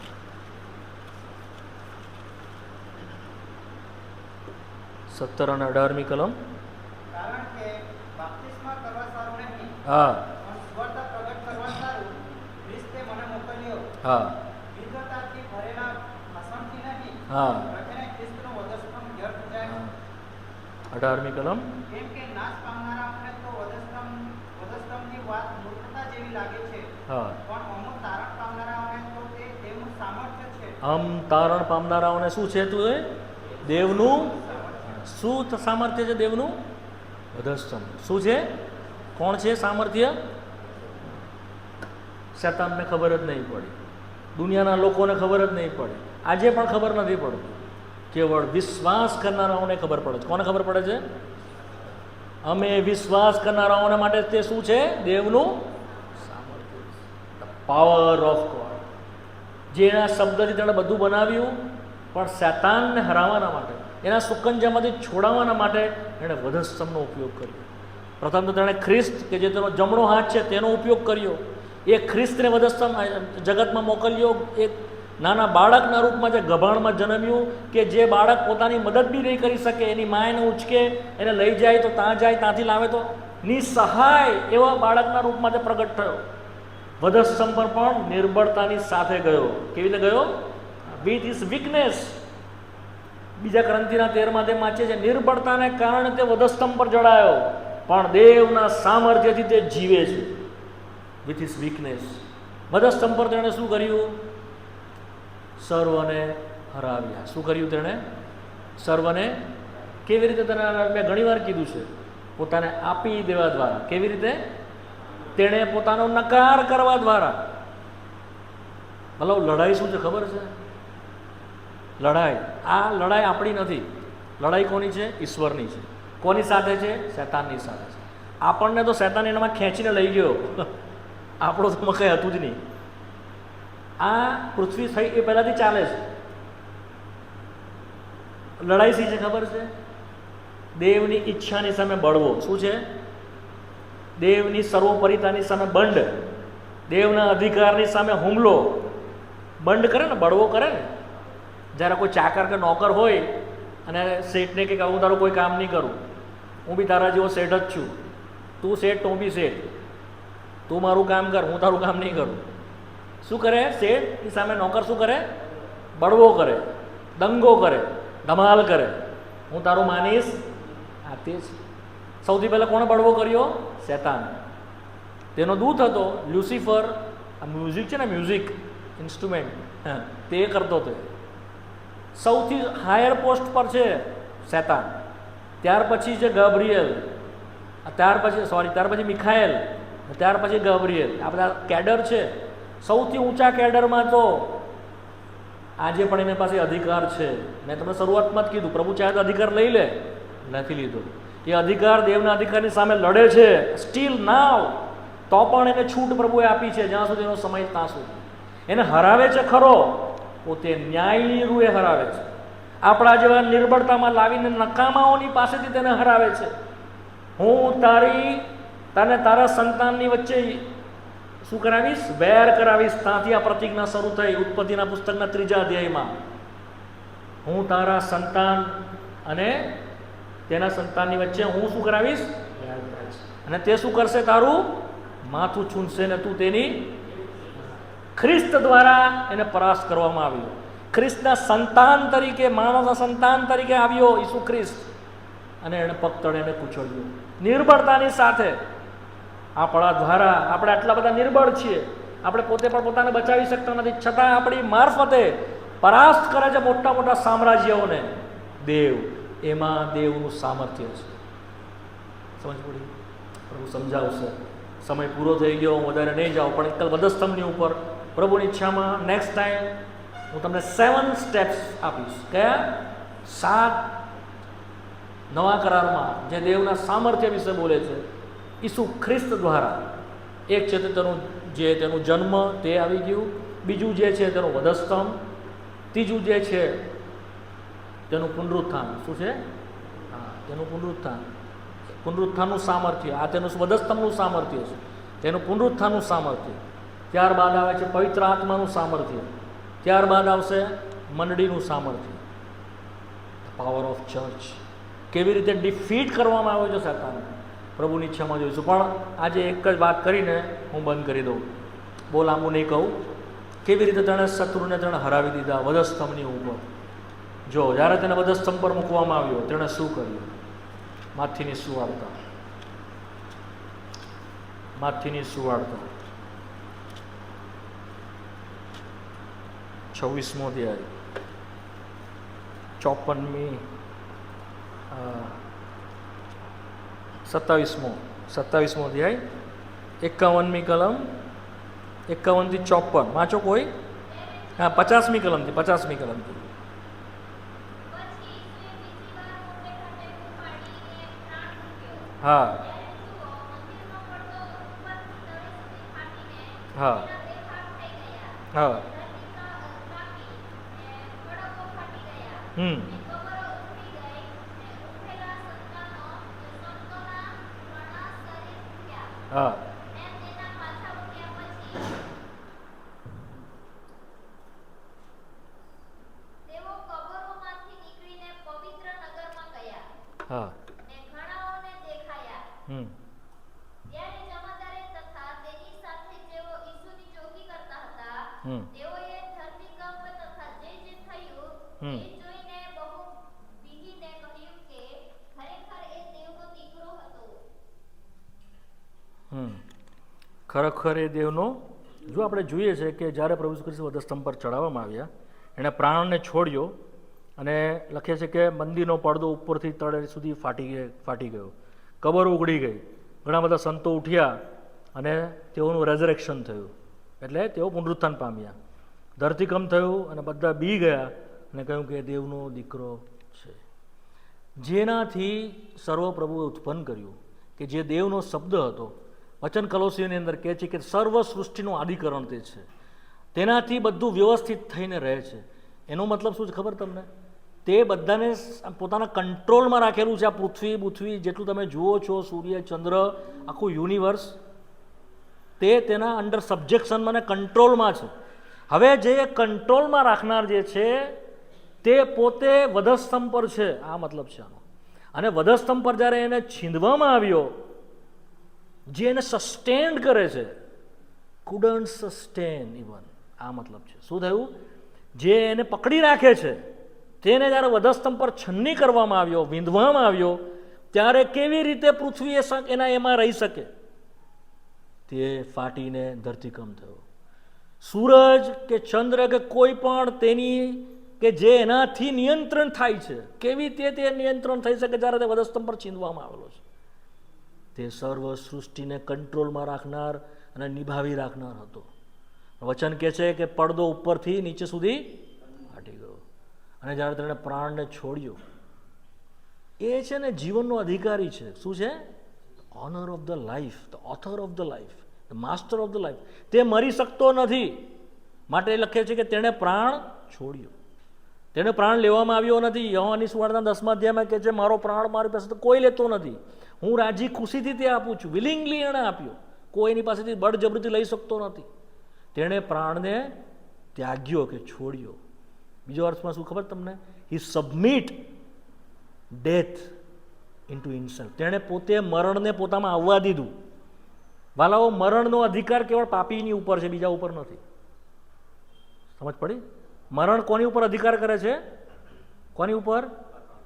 Speaker 1: સત્તર અને 18મી કલમ.
Speaker 2: કારણ કે બાપ્તિસ્મા કરવા સારું નહીં,
Speaker 1: હા
Speaker 2: પણ સુવાર્તા પ્રગટ કરવા સારું ખ્રિસ્તે મને મોકલ્યો.
Speaker 1: હા
Speaker 2: વિદ્વતાથી ભરેલા ભાષણથી નહીં,
Speaker 1: હા
Speaker 2: રખેને ખ્રિસ્તનો વધસ્તંભ વ્યર્થ જાય.
Speaker 1: 18મી કલમ.
Speaker 2: કેમ કે નાશ પામનારાઓને તો વધસ્તંભની વાત મૂર્ખતા જેવી લાગે છે,
Speaker 1: હા
Speaker 2: પણ અમુક તારણ પામનારાઓને તો તે દેવનું સામર્થ્ય છે.
Speaker 1: આમ તારણ પામનારાઓને શું છે? તું એ દેવનું શું સામર્થ્ય છે? દેવનું વધસ્તંભ શું છે? કોણ છે સામર્થ્ય? શેતાનને ખબર જ નહીં પડી, દુનિયાના લોકોને ખબર જ નહીં પડી, આજે પણ ખબર નથી પડતી. કેવળ વિશ્વાસ કરનારાઓને ખબર પડે છે. કોને ખબર પડે છે? અમે વિશ્વાસ કરનારાઓને માટે તે શું છે? દેવનું સામર્થ્ય, ધ પાવર ઓફ ગોડ. જેના શબ્દથી તેણે બધું બનાવ્યું, પણ શેતાનને હરાવવાના માટે, એના સુકંજામાંથી છોડાવવાના માટે એણે વધસ્તંભનો ઉપયોગ કર્યો. પ્રથમ તો તેણે ખ્રિસ્ત, કે જે તેનો જમણો હાથ છે, તેનો ઉપયોગ કર્યો. એ ખ્રિસ્તને વધસ્તંભ જગતમાં મોકલ્યો. એક નાના બાળકના રૂપમાં જે ગભાણમાં જન્મ્યું, કે જે બાળક પોતાની મદદ બી નહીં કરી શકે, એની મા એને ઉચકે, એને લઈ જાય તો ત્યાં જાય, ત્યાંથી લાવે તો નિસહાય એવા બાળકના રૂપમાં તે પ્રગટ થયો. વધસ્તંભ પર પણ નિર્બળતાની સાથે ગયો. કેવી રીતે ગયો? With his weakness. બીજા ગ્રંથિના 13માં તે વાંચે છે, નિર્બળતાને કારણે તે વધસ્તંભ પર ચડાયો, પણ દેવના સામર્થ્યથી તે જીવે છે. With his weakness. વધસ્તંભ પર તેણે શું કર્યું? સર્વને હરાવ્યા. શું કર્યું તેણે? સર્વને. કેવી રીતે તેને હરાવ્યા? મેં ઘણી વાર કીધું છે, પોતાને આપી દેવા દ્વારા. કેવી રીતે? તેણે પોતાનો નકાર કરવા દ્વારા. મતલબ લડાઈ શું છે ખબર છે? લડાઈ, આ લડાઈ આપણી નથી. લડાઈ કોની છે? ઈશ્વરની છે. કોની સાથે છે? શેતાનની સાથે છે. આપણને તો શેતાન એનામાં ખેંચીને લઈ ગયો, આપણો તો કંઈ હતું જ નહીં. આ પૃથ્વી થઈ એ પહેલાંથી ચાલે છે. લડાઈ શી છે ખબર છે? દેવની ઈચ્છાની સામે બળવો. શું છે? દેવની સર્વોપરિતાની સામે બંડ, દેવના અધિકારની સામે હુમલો. બંડ કરે ને, બળવો કરે ને. જ્યારે કોઈ ચાકર કે નોકર હોય અને શેઠને કે હું તારું કોઈ કામ નહીં કરું, હું બી તારા જેવો શેઠ જ છું, તું શેઠ તો હું બી શેઠ, તું મારું કામ કર, હું તારું કામ નહીં કરું. શું કરે શેઠની સામે નોકર? શું કરે? બળવો કરે, દંગો કરે, ધમાલ કરે, હું તારું માનીશ. આ તે જ સૌથી પહેલાં કોણે બળવો કર્યો? શેતાન. તેનો દૂત હતો લ્યુસિફર. આ મ્યુઝિક છે ને, મ્યુઝિક ઇન્સ્ટ્રુમેન્ટ, તે કરતો હતો. સૌથી હાયર પોસ્ટ પર છે શેતાન. ત્યાર પછી છે ગબ્રિએલ, ત્યાર પછી મિખાએલ, ત્યાર પછી ગબ્રિએલ. આ બધા કેડર છે. સૌથી ઊંચા કેડરમાં તો આજે પણ એની પાસે અધિકાર છે. મેં તમને શરૂઆતમાં જ કીધું, પ્રભુ ચાહે તો અધિકાર લઈ લે, નથી લીધો. એ અધિકાર દેવના અધિકારની સામે લડે છે સ્ટીલ નાવ. તો પણ એને છૂટ પ્રભુએ આપી છે, જ્યાં સુધી એનો સમય ત્યાં સુધી. એને હરાવે છે ખરો, પોતે ન્યાયની રૂએ હરાવે છે. આપણા જેવા નિર્બળતામાં લાવીને નકામાઓની પાસેથી તેને હરાવે છે. હું તને તારા સંતાનની વચ્ચે શું કરાવીશ? વેર કરાવીશ. ત્યાંથી આ પ્રતિજ્ઞા શરૂ થઈ ઉત્પત્તિના પુસ્તકના 3 અધ્યાયમાં. હું તારા સંતાન અને તેના સંતાનની વચ્ચે હું શું કરાવીશ? વેર કરાવીશ. અને તે શું કરશે? તારું માથું છૂંદશે ને તું તેની. ખ્રિસ્ત દ્વારા એને પરાસ્ત કરવામાં આવ્યો. ખ્રિસ્તના સંતાન તરીકે, માનવના સંતાન તરીકે આવ્યો ઈસુ ખ્રિસ્ત, અને એને પગ તળે એને કૂચડ્યો નિર્બળતાની સાથે. આપણા દ્વારા આપણે આટલા બધા નિર્બળ છીએ, આપણે પોતે પણ પોતાને બચાવી શકતા નથી, છતાં આપણી મારફતે પરાસ્ત કરે છે મોટા મોટા સામ્રાજ્યોને દેવ. એમાં દેવનું સામર્થ્ય છે. સમજ પડી? પ્રભુ સમજાવશે. સમય પૂરો થઈ ગયો, હું વધારે નહીં જાઉં, પણ એક વધસ્તંભની ઉપર પ્રભુની ઈચ્છામાં નેક્સ્ટ ટાઈમ હું તમને 7 સ્ટેપ્સ આપીશ. કયા? 7 નવા કરારમાં જે દેવના સામર્થ્ય વિશે બોલે છે ઈસુ ખ્રિસ્ત દ્વારા. એક છે તેનું જન્મ, તે આવી ગયું. બીજું જે છે તેનો વધસ્તંભ. ત્રીજું જે છે તેનું પુનરુત્થાન. શું છે? હા, તેનું પુનરુત્થાનનું સામર્થ્ય. આ તેનું વધસ્તંભનું સામર્થ્ય છે, તેનું પુનરુત્થાનનું સામર્થ્ય. ત્યારબાદ આવે છે પવિત્ર આત્માનું સામર્થ્ય. ત્યારબાદ આવશે મંડળીનું સામર્થ્ય, પાવર ઓફ ચર્ચ. કેવી રીતે ડિફીટ કરવામાં આવ્યો છે શેતાનને, પ્રભુની ઈચ્છામાં જોઈશું. પણ આજે એક જ વાત કરીને હું બંધ કરી દઉં, બહુ લાંબુ નહીં કહું. કેવી રીતે તેણે શત્રુને હરાવી દીધા વધસ્તંભની ઉપર. જો જ્યારે તેને વધસ્તંભ પર મૂકવામાં આવ્યો, તેણે શું કર્યું? માથીની સુવાર્તા 26મો અધ્યાય 54મી સત્તાવીસમો અધ્યાય 51મી કલમ 51 થી 54 વાંચો કોઈ. હા, 50મી કલમથી હા હા હા હા હા ખરેખર એ દેવનો. જો આપણે જોઈએ છે કે જ્યારે પ્રભુ ઈસુ ખ્રિસ્ત વધસ્તંભ પર ચડાવવામાં આવ્યા, એણે પ્રાણને છોડ્યો અને લખે છે કે મંદિરનો પડદો ઉપરથી તળે સુધી ફાટી ગયો, કબર ઉઘડી ગઈ, ઘણા બધા સંતો ઉઠ્યા અને તેઓનું રેઝરેક્શન થયું, એટલે તેઓ પુનરુત્થાન પામ્યા, ધરતીકંપ થયું અને બધા બી ગયા અને કહ્યું કે દેવનો દીકરો છે. જેનાથી સર્વપ્રભુએ ઉત્પન્ન કર્યું, કે જે દેવનો શબ્દ હતો. વચન કલોસીઓની અંદર કહે છે કે સર્વ સૃષ્ટિનું આદિકરણ તે છે, તેનાથી બધું વ્યવસ્થિત થઈને રહે છે. એનો મતલબ શું છે ખબર તમને? તે બધાને પોતાના કંટ્રોલમાં રાખેલું છે. આ પૃથ્વી જેટલું તમે જુઓ છો, સૂર્ય, ચંદ્ર, આખું યુનિવર્સ, તે તેના અંડર સબ્જેક્શનમાં અને કંટ્રોલમાં છે. હવે જે કંટ્રોલમાં રાખનાર જે છે તે પોતે વધસ્તંભ પર છે, આ મતલબ છે આનો. અને વધસ્તંભ પર જ્યારે એને છીંદવામાં આવ્યો, જે એને સસ્ટેન્ડ કરે છે, કુડન્ટ સસ્ટેન ઇવન, આ મતલબ છે. શું થયું? જે એને પકડી રાખે છે તેને જ્યારે વધસ્તંભ પર છન્ની કરવામાં આવ્યો, વીંધવામાં આવ્યો, ત્યારે કેવી રીતે પૃથ્વી એમાં રહી શકે? તે ફાટીને ધરતીકંપ થયો. સૂરજ કે ચંદ્ર કે કોઈ પણ તેની કે જે એનાથી નિયંત્રણ થાય છે, કેવી રીતે તે નિયંત્રણ થઈ શકે જ્યારે તે વધસ્તંભ પર છીંદવામાં આવેલો છે? તે સર્વ સૃષ્ટિને કંટ્રોલમાં રાખનાર અને નિભાવી રાખનાર હતો. વચન કહે છે કે પડદો ઉપરથી નીચે સુધી ફાટી ગયો અને જ્યારે તેણે પ્રાણને છોડ્યો, એ છે ને જીવનનો અધિકારી છે. શું છે? Owner of the life, the author of the life, the master of the life. તે મરી શકતો નથી, માટે એ લખે છે કે તેણે પ્રાણ છોડ્યો. તેને પ્રાણ લેવામાં આવ્યો નથી. યોહાનની સુવાર્તાના 10મા અધ્યાયમાં કહે છે મારો પ્રાણ મારી પાસે તો કોઈ લેતો નથી, હું રાજી ખુશીથી તે આપું છું. વિલિંગલી એણે આપ્યો, કોઈની પાસેથી બળજબરીથી લઈ શકતો નથી. તેણે પ્રાણને ત્યાગ્યો કે છોડ્યો. બીજો અર્થમાં શું ખબર તમને? હી સબમિટ ડેથ ઇન્ટુ હિમસેલ્ફ. તેણે પોતે મરણને પોતામાં આવવા દીધું. વાલાઓ, મરણનો અધિકાર કેવળ પાપીની ઉપર છે, બીજા ઉપર નથી. સમજ પડી? મરણ કોની ઉપર અધિકાર કરે છે? કોની ઉપર?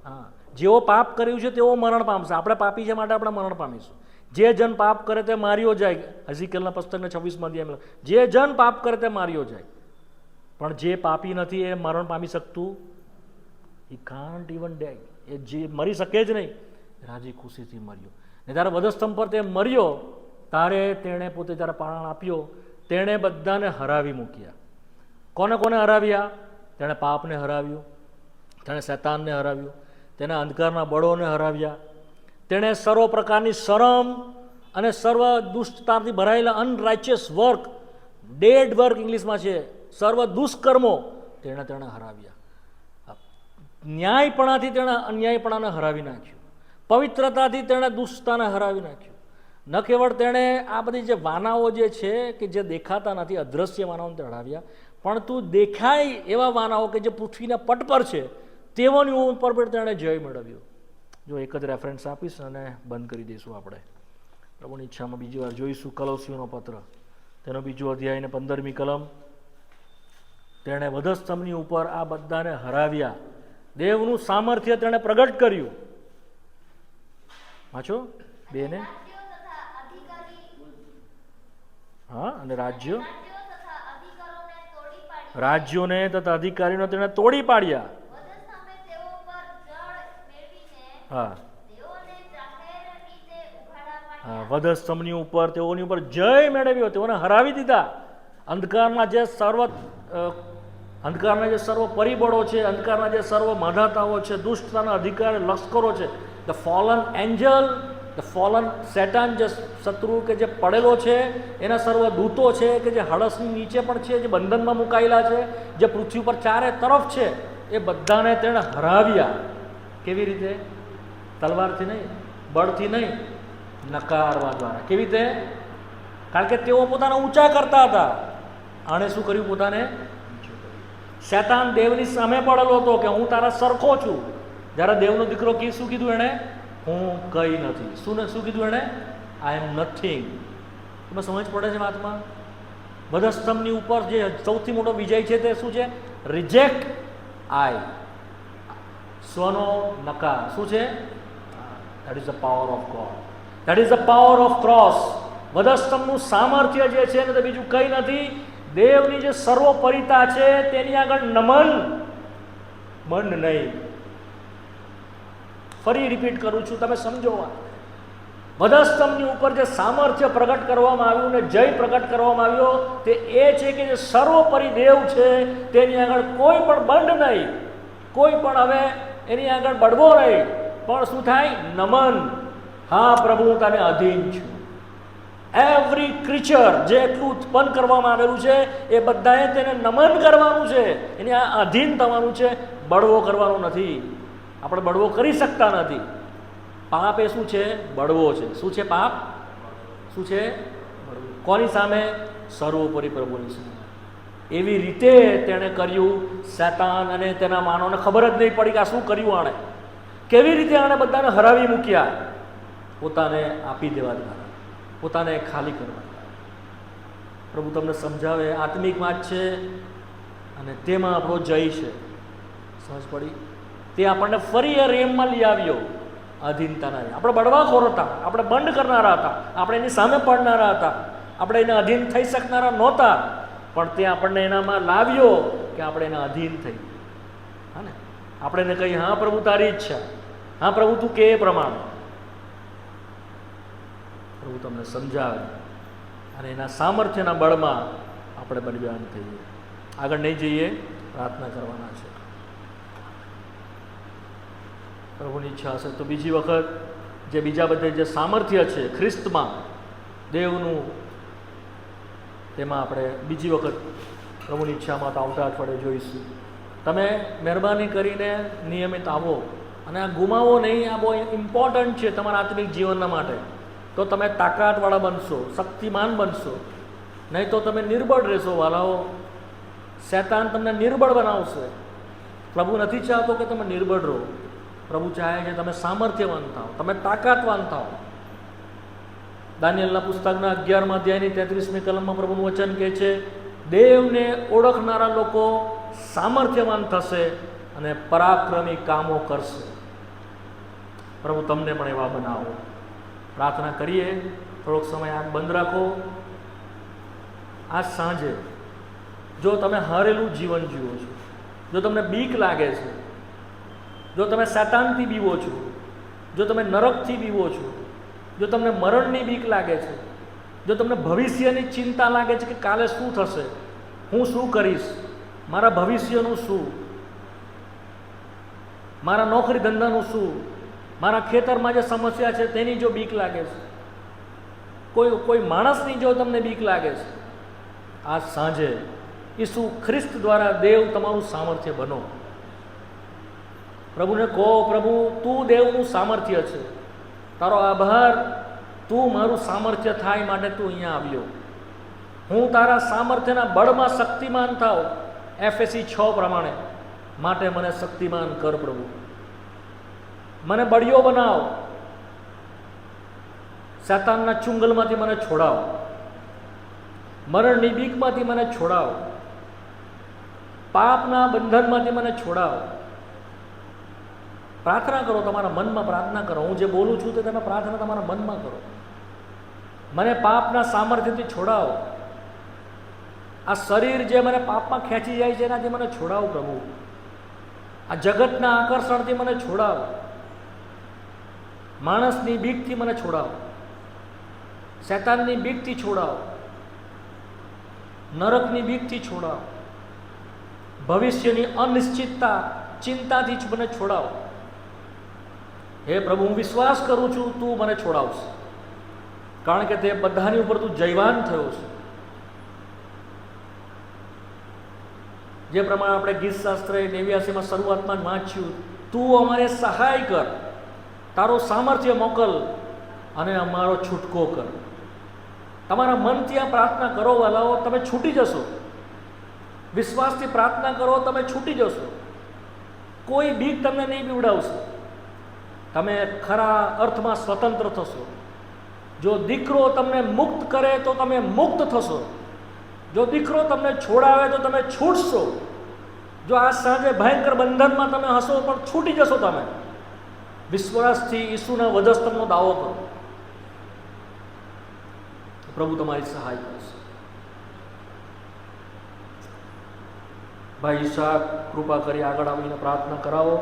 Speaker 1: હા, જેઓ પાપ કર્યું છે તેઓ મરણ પામશે. આપણે પાપી છે માટે આપણે મરણ પામીશું. જે જન પાપ કરે તે માર્યો જાય. હઝીકેલના પુસ્તકના 26મા અધ્યાયમાં જે જન પાપ કરે તે માર્યો જાય. પણ જે પાપી નથી એ મરણ પામી શકતું. He can't even die. એ જે મરી શકે જ નહીં, રાજી ખુશીથી મર્યો. ને ત્યારે વધસ્તંભ પર તે મર્યો, તારે તેણે પોતે જ્યારે પ્રાણ આપ્યો, તેણે બધાને હરાવી મૂક્યા. કોને કોને હરાવ્યા? તેણે પાપને હરાવ્યું, તેણે શૈતાનને હરાવ્યું, તેણે અંધકારના બળોને હરાવ્યા, તેણે સર્વ પ્રકારની શરમ અને સર્વ દુષ્ટતાથી ભરાયેલા અનરાઇચિયસ વર્ક, ડેડ વર્ક ઇંગ્લિશમાં છે, સર્વ દુષ્કર્મો તેણે હરાવ્યા. ન્યાયપણાથી તેણે અન્યાયપણાને હરાવી નાખ્યું. પવિત્રતાથી તેણે દુષ્ટતાને હરાવી નાખ્યું. ન કેવળ તેણે આ બધી જે વાનાઓ જે છે કે જે દેખાતા નથી, અદ્રશ્ય વાનાઓને તે હરાવ્યા, પણ તું દેખાય એવા વાનાઓ કે જે પૃથ્વીના પટ પર છે તેઓની ઉપર પણ તેણે જય મેળવ્યો. જો એક જ રેફરન્સ આપીશ અને બંધ કરી દઈશું. આપણે પ્રભુની ઈચ્છામાં બીજી વાર જોઈશું કલોસીઓનો પત્ર, તેનો 2 અધ્યાય અને 15મી કલમ. તેણે વધસ્તંભની ઉપર આ બધાને હરાવ્યા. દેવનું સામર્થ્ય તેણે પ્રગટ કર્યું. વાંચો 2 ને. હા, અને રાજ્યોને તથા અધિકારીઓને તેણે તોડી પાડ્યા. હા, વધસ્તંભની ઉપર તેઓની ઉપર જય મેળવ્યો, તેઓને હરાવી દીધા. અંધકારના જે સર્વ પરિબળો છે, અંધકારના જે સર્વ માધાતાઓ છે, દુષ્ટતાના અધિકાર લશ્કરો છે, ધ ફોલન એન્જલ, ધ ફોલન સેટાન, જે શત્રુ કે જે પડેલો છે, એના સર્વ દૂતો છે કે જે હળસની નીચે પણ છે, જે બંધનમાં મુકાયેલા છે, જે પૃથ્વી પર ચારે તરફ છે, એ બધાને તેણે હરાવ્યા. કેવી રીતે? તલવારથી નહીં, બળથી નહીં, નકારવા દ્વારા. કેવી રીતે? કારણ કે તેઓ પોતાને ઊંચા કરતા હતા. આણે શું કર્યું? પોતાને શૈતાન દેવની સામે પડેલો હતો કે હું તારા સરખો છું. જ્યારે દેવનો દીકરો શું કીધું એણે? હું કંઈ નથી. શું કીધું એણે? આઈ એમ નથિંગ. તમે સમજ પડે છે વાતમાં? વધસ્તંભની ઉપર જે સૌથી મોટો વિજય છે તે શું છે? રિજેક્ટ આઈ, સ્વનો નકાર. શું છે? That is the power of God, that is the power of cross. વધસ્તંભનું સામર્થ્ય જે છે ને તે બીજું કંઈ નથી, દેવની જે સર્વોપરિતા છે તેની આગળ નમન, મન નહીં. ફરી રિપીટ કરું છું, તમે સમજો. વધસ્તંભની ઉપર જે સામર્થ્ય પ્રગટ કરવામાં આવ્યું ને જય પ્રગટ કરવામાં આવ્યો તે એ છે કે જે સર્વોપરી દેવ છે તેની આગળ કોઈ પણ બંધ નહીં, કોઈ પણ હવે એની આગળ બળવો નહીં, પણ શું થાય? નમન. હા પ્રભુ, હું તને અધીન છું. એવરી ક્રિચર જે એટલું ઉત્પન્ન કરવામાં આવેલું છે એ બધાએ તેને નમન કરવાનું છે, એને આ અધીન થવાનું છે, બળવો કરવાનો નથી. આપણે બળવો કરી શકતા નથી. પાપ એ શું છે? બળવો છે. શું છે પાપ? શું છે? બળવો. કોની સામે? સર્વોપરી પ્રભુની સામે. એવી રીતે તેણે કર્યું. શૈતાન અને તેના માનવને ખબર જ નહીં પડી કે આ શું કર્યું આણે. કેવી રીતે આણે બધાને હરાવી મૂક્યા? પોતાને આપી દેવા દ્વારા, પોતાને ખાલી કરવા. પ્રભુ તમને સમજાવે. આત્મિક વાત છે અને તેમાં આપણો જય છે. સમજ પડી? તે આપણને ફરી એ રેમમાં લઈ આવ્યો. અધીનતાના. આપણે બળવાખોર હતા, આપણે બંધ કરનારા હતા, આપણે એની સામે પડનારા હતા, આપણે એને અધીન થઈ શકનારા નહોતા, પણ તે આપણને એનામાં લાવ્યો કે આપણે એના અધીન થઈ. હા ને? આપણે એને કહી, હા પ્રભુ તારી ઈચ્છા, હા પ્રભુ તું કે એ પ્રમાણે. પ્રભુ તમને સમજાવે અને એના સામર્થ્યના બળમાં આપણે બલિદાન થઈએ. આગળ નહીં જઈએ, પ્રાર્થના કરવાના છે. પ્રભુની ઈચ્છા હશે તો બીજી વખત જે બીજા બધે જે સામર્થ્ય છે ખ્રિસ્તમાં દેવનું, તેમાં આપણે બીજી વખત પ્રભુની ઈચ્છામાં તો આવતા અઠવાડિયે જોઈશું. તમે મહેરબાની કરીને નિયમિત આવો અને આ ગુમાવો નહીં. આ બહુ ઇમ્પોર્ટન્ટ છે તમારા આત્મિક જીવનના માટે. તો તમે તાકાતવાળા બનશો, શક્તિમાન બનશો. નહીં તો તમે નિર્બળ રહેશો વાલાઓ. શૈતાન તમને નિર્બળ બનાવશે. પ્રભુ નથી ચાહતો કે તમે નિર્બળ રહો. પ્રભુ ચાહે છે તમે સામર્થ્યવાન થાઓ, તમે તાકાતવાન થાઓ. દાનિયેલના પુસ્તકના 11મા અધ્યાયની 33મી કલમમાં પ્રભુનું વચન કહે છે, દેવને ઓળખનારા લોકો સામર્થ્યવાન થશે અને પરાક્રમી કામો કરશે. પ્રભુ તમને પણ એવા બનાવો. પ્રાર્થના કરીએ. થોડોક સમય આંખ બંધ રાખો. આજ સાંજે જો તમે હારેલું જીવન જીવો છો, જો તમને બીક લાગે છે, જો તમે શૈતાનથી બીવો છો, જો તમે નરકથી બીવો છો, જો તમને મરણની બીક લાગે છે, જો તમને ભવિષ્યની ચિંતા લાગે છે કે કાલે શું થશે, હું શું કરીશ, મારા ભવિષ્યનું શું, મારા નોકરી ધંધાનું શું, મારા ખેતરમાં જે સમસ્યા છે તેની જો બીક લાગે છે, કોઈ માણસની જો તમને બીક લાગે છે, આજ સાંજે ઈસુ ખ્રિસ્ત દ્વારા દેવ તમારું સામર્થ્ય બનો. પ્રભુને કહો, પ્રભુ તું દેવનું સામર્થ્ય છે, તારો આભાર, તું મારું સામર્થ્ય થાય માટે તું અહીંયા આવ્યો. હું તારા સામર્થ્યના બળમાં શક્તિમાન થાવ, એફએસી 6 પ્રમાણે. માટે મને શક્તિમાન કર પ્રભુ. મને બળિયો બનાવ. શૈતાનના ચુંગલમાંથી મને છોડાવ. મરણની બીકમાંથી મને છોડાવ. પાપના બંધનમાંથી મને છોડાવ. પ્રાર્થના કરો, તમારા મનમાં પ્રાર્થના કરો. હું જે બોલું છું તે તમે પ્રાર્થના તમારા મનમાં કરો. મને પાપના સામર્થ્યથી છોડાવ. આ શરીર જે મને પાપમાં ખેંચી જાય છે એનાથી મને છોડાવ પ્રભુ. આ જગતના આકર્ષણથી મને છોડાવ. માણસની બીકથી મને છોડાવ. શૈતાનની બીકથી છોડાવો, નરકની બીકથી છોડાવો, ભવિષ્યની અનિશ્ચિતતા ચિંતાથી જ મને છોડાવો. હે પ્રભુ, હું વિશ્વાસ કરું છું તું મને છોડાવશે, કારણ કે તે બધાની ઉપર તું જયવાન થયો છે. જે પ્રમાણે આપણે ગીતશાસ્ત્ર 89માં શરૂઆતમાં જ વાંચ્યું, તું અમારે સહાય કર, તારો સામર્થ્ય મોકલ અને અમારો છૂટકો કર. તમારા મનથી આ પ્રાર્થના કરો વાલાઓ, તમે છૂટી જશો. વિશ્વાસથી પ્રાર્થના કરો, તમે છૂટી જશો. કોઈ બીક તમને નહીં બીવડાવશે. તમે ખરા અર્થમાં સ્વતંત્ર થશો. જો દીકરો તમને મુક્ત કરે તો તમે મુક્ત થશો. જો દીકરો તમને છોડાવે તો તમે છૂટશો. જો આજ સાંજે ભયંકર બંધનમાં તમે હશો પણ છૂટી જશો. તમે વિશ્વાસથી ઈસુના વધસ્તંભનો દાવો કરો, પ્રભુ તમારી સહાય કરશે. ભાઈ ઈશાક, કૃપા કરી આગળ આવીને પ્રાર્થના કરાવો.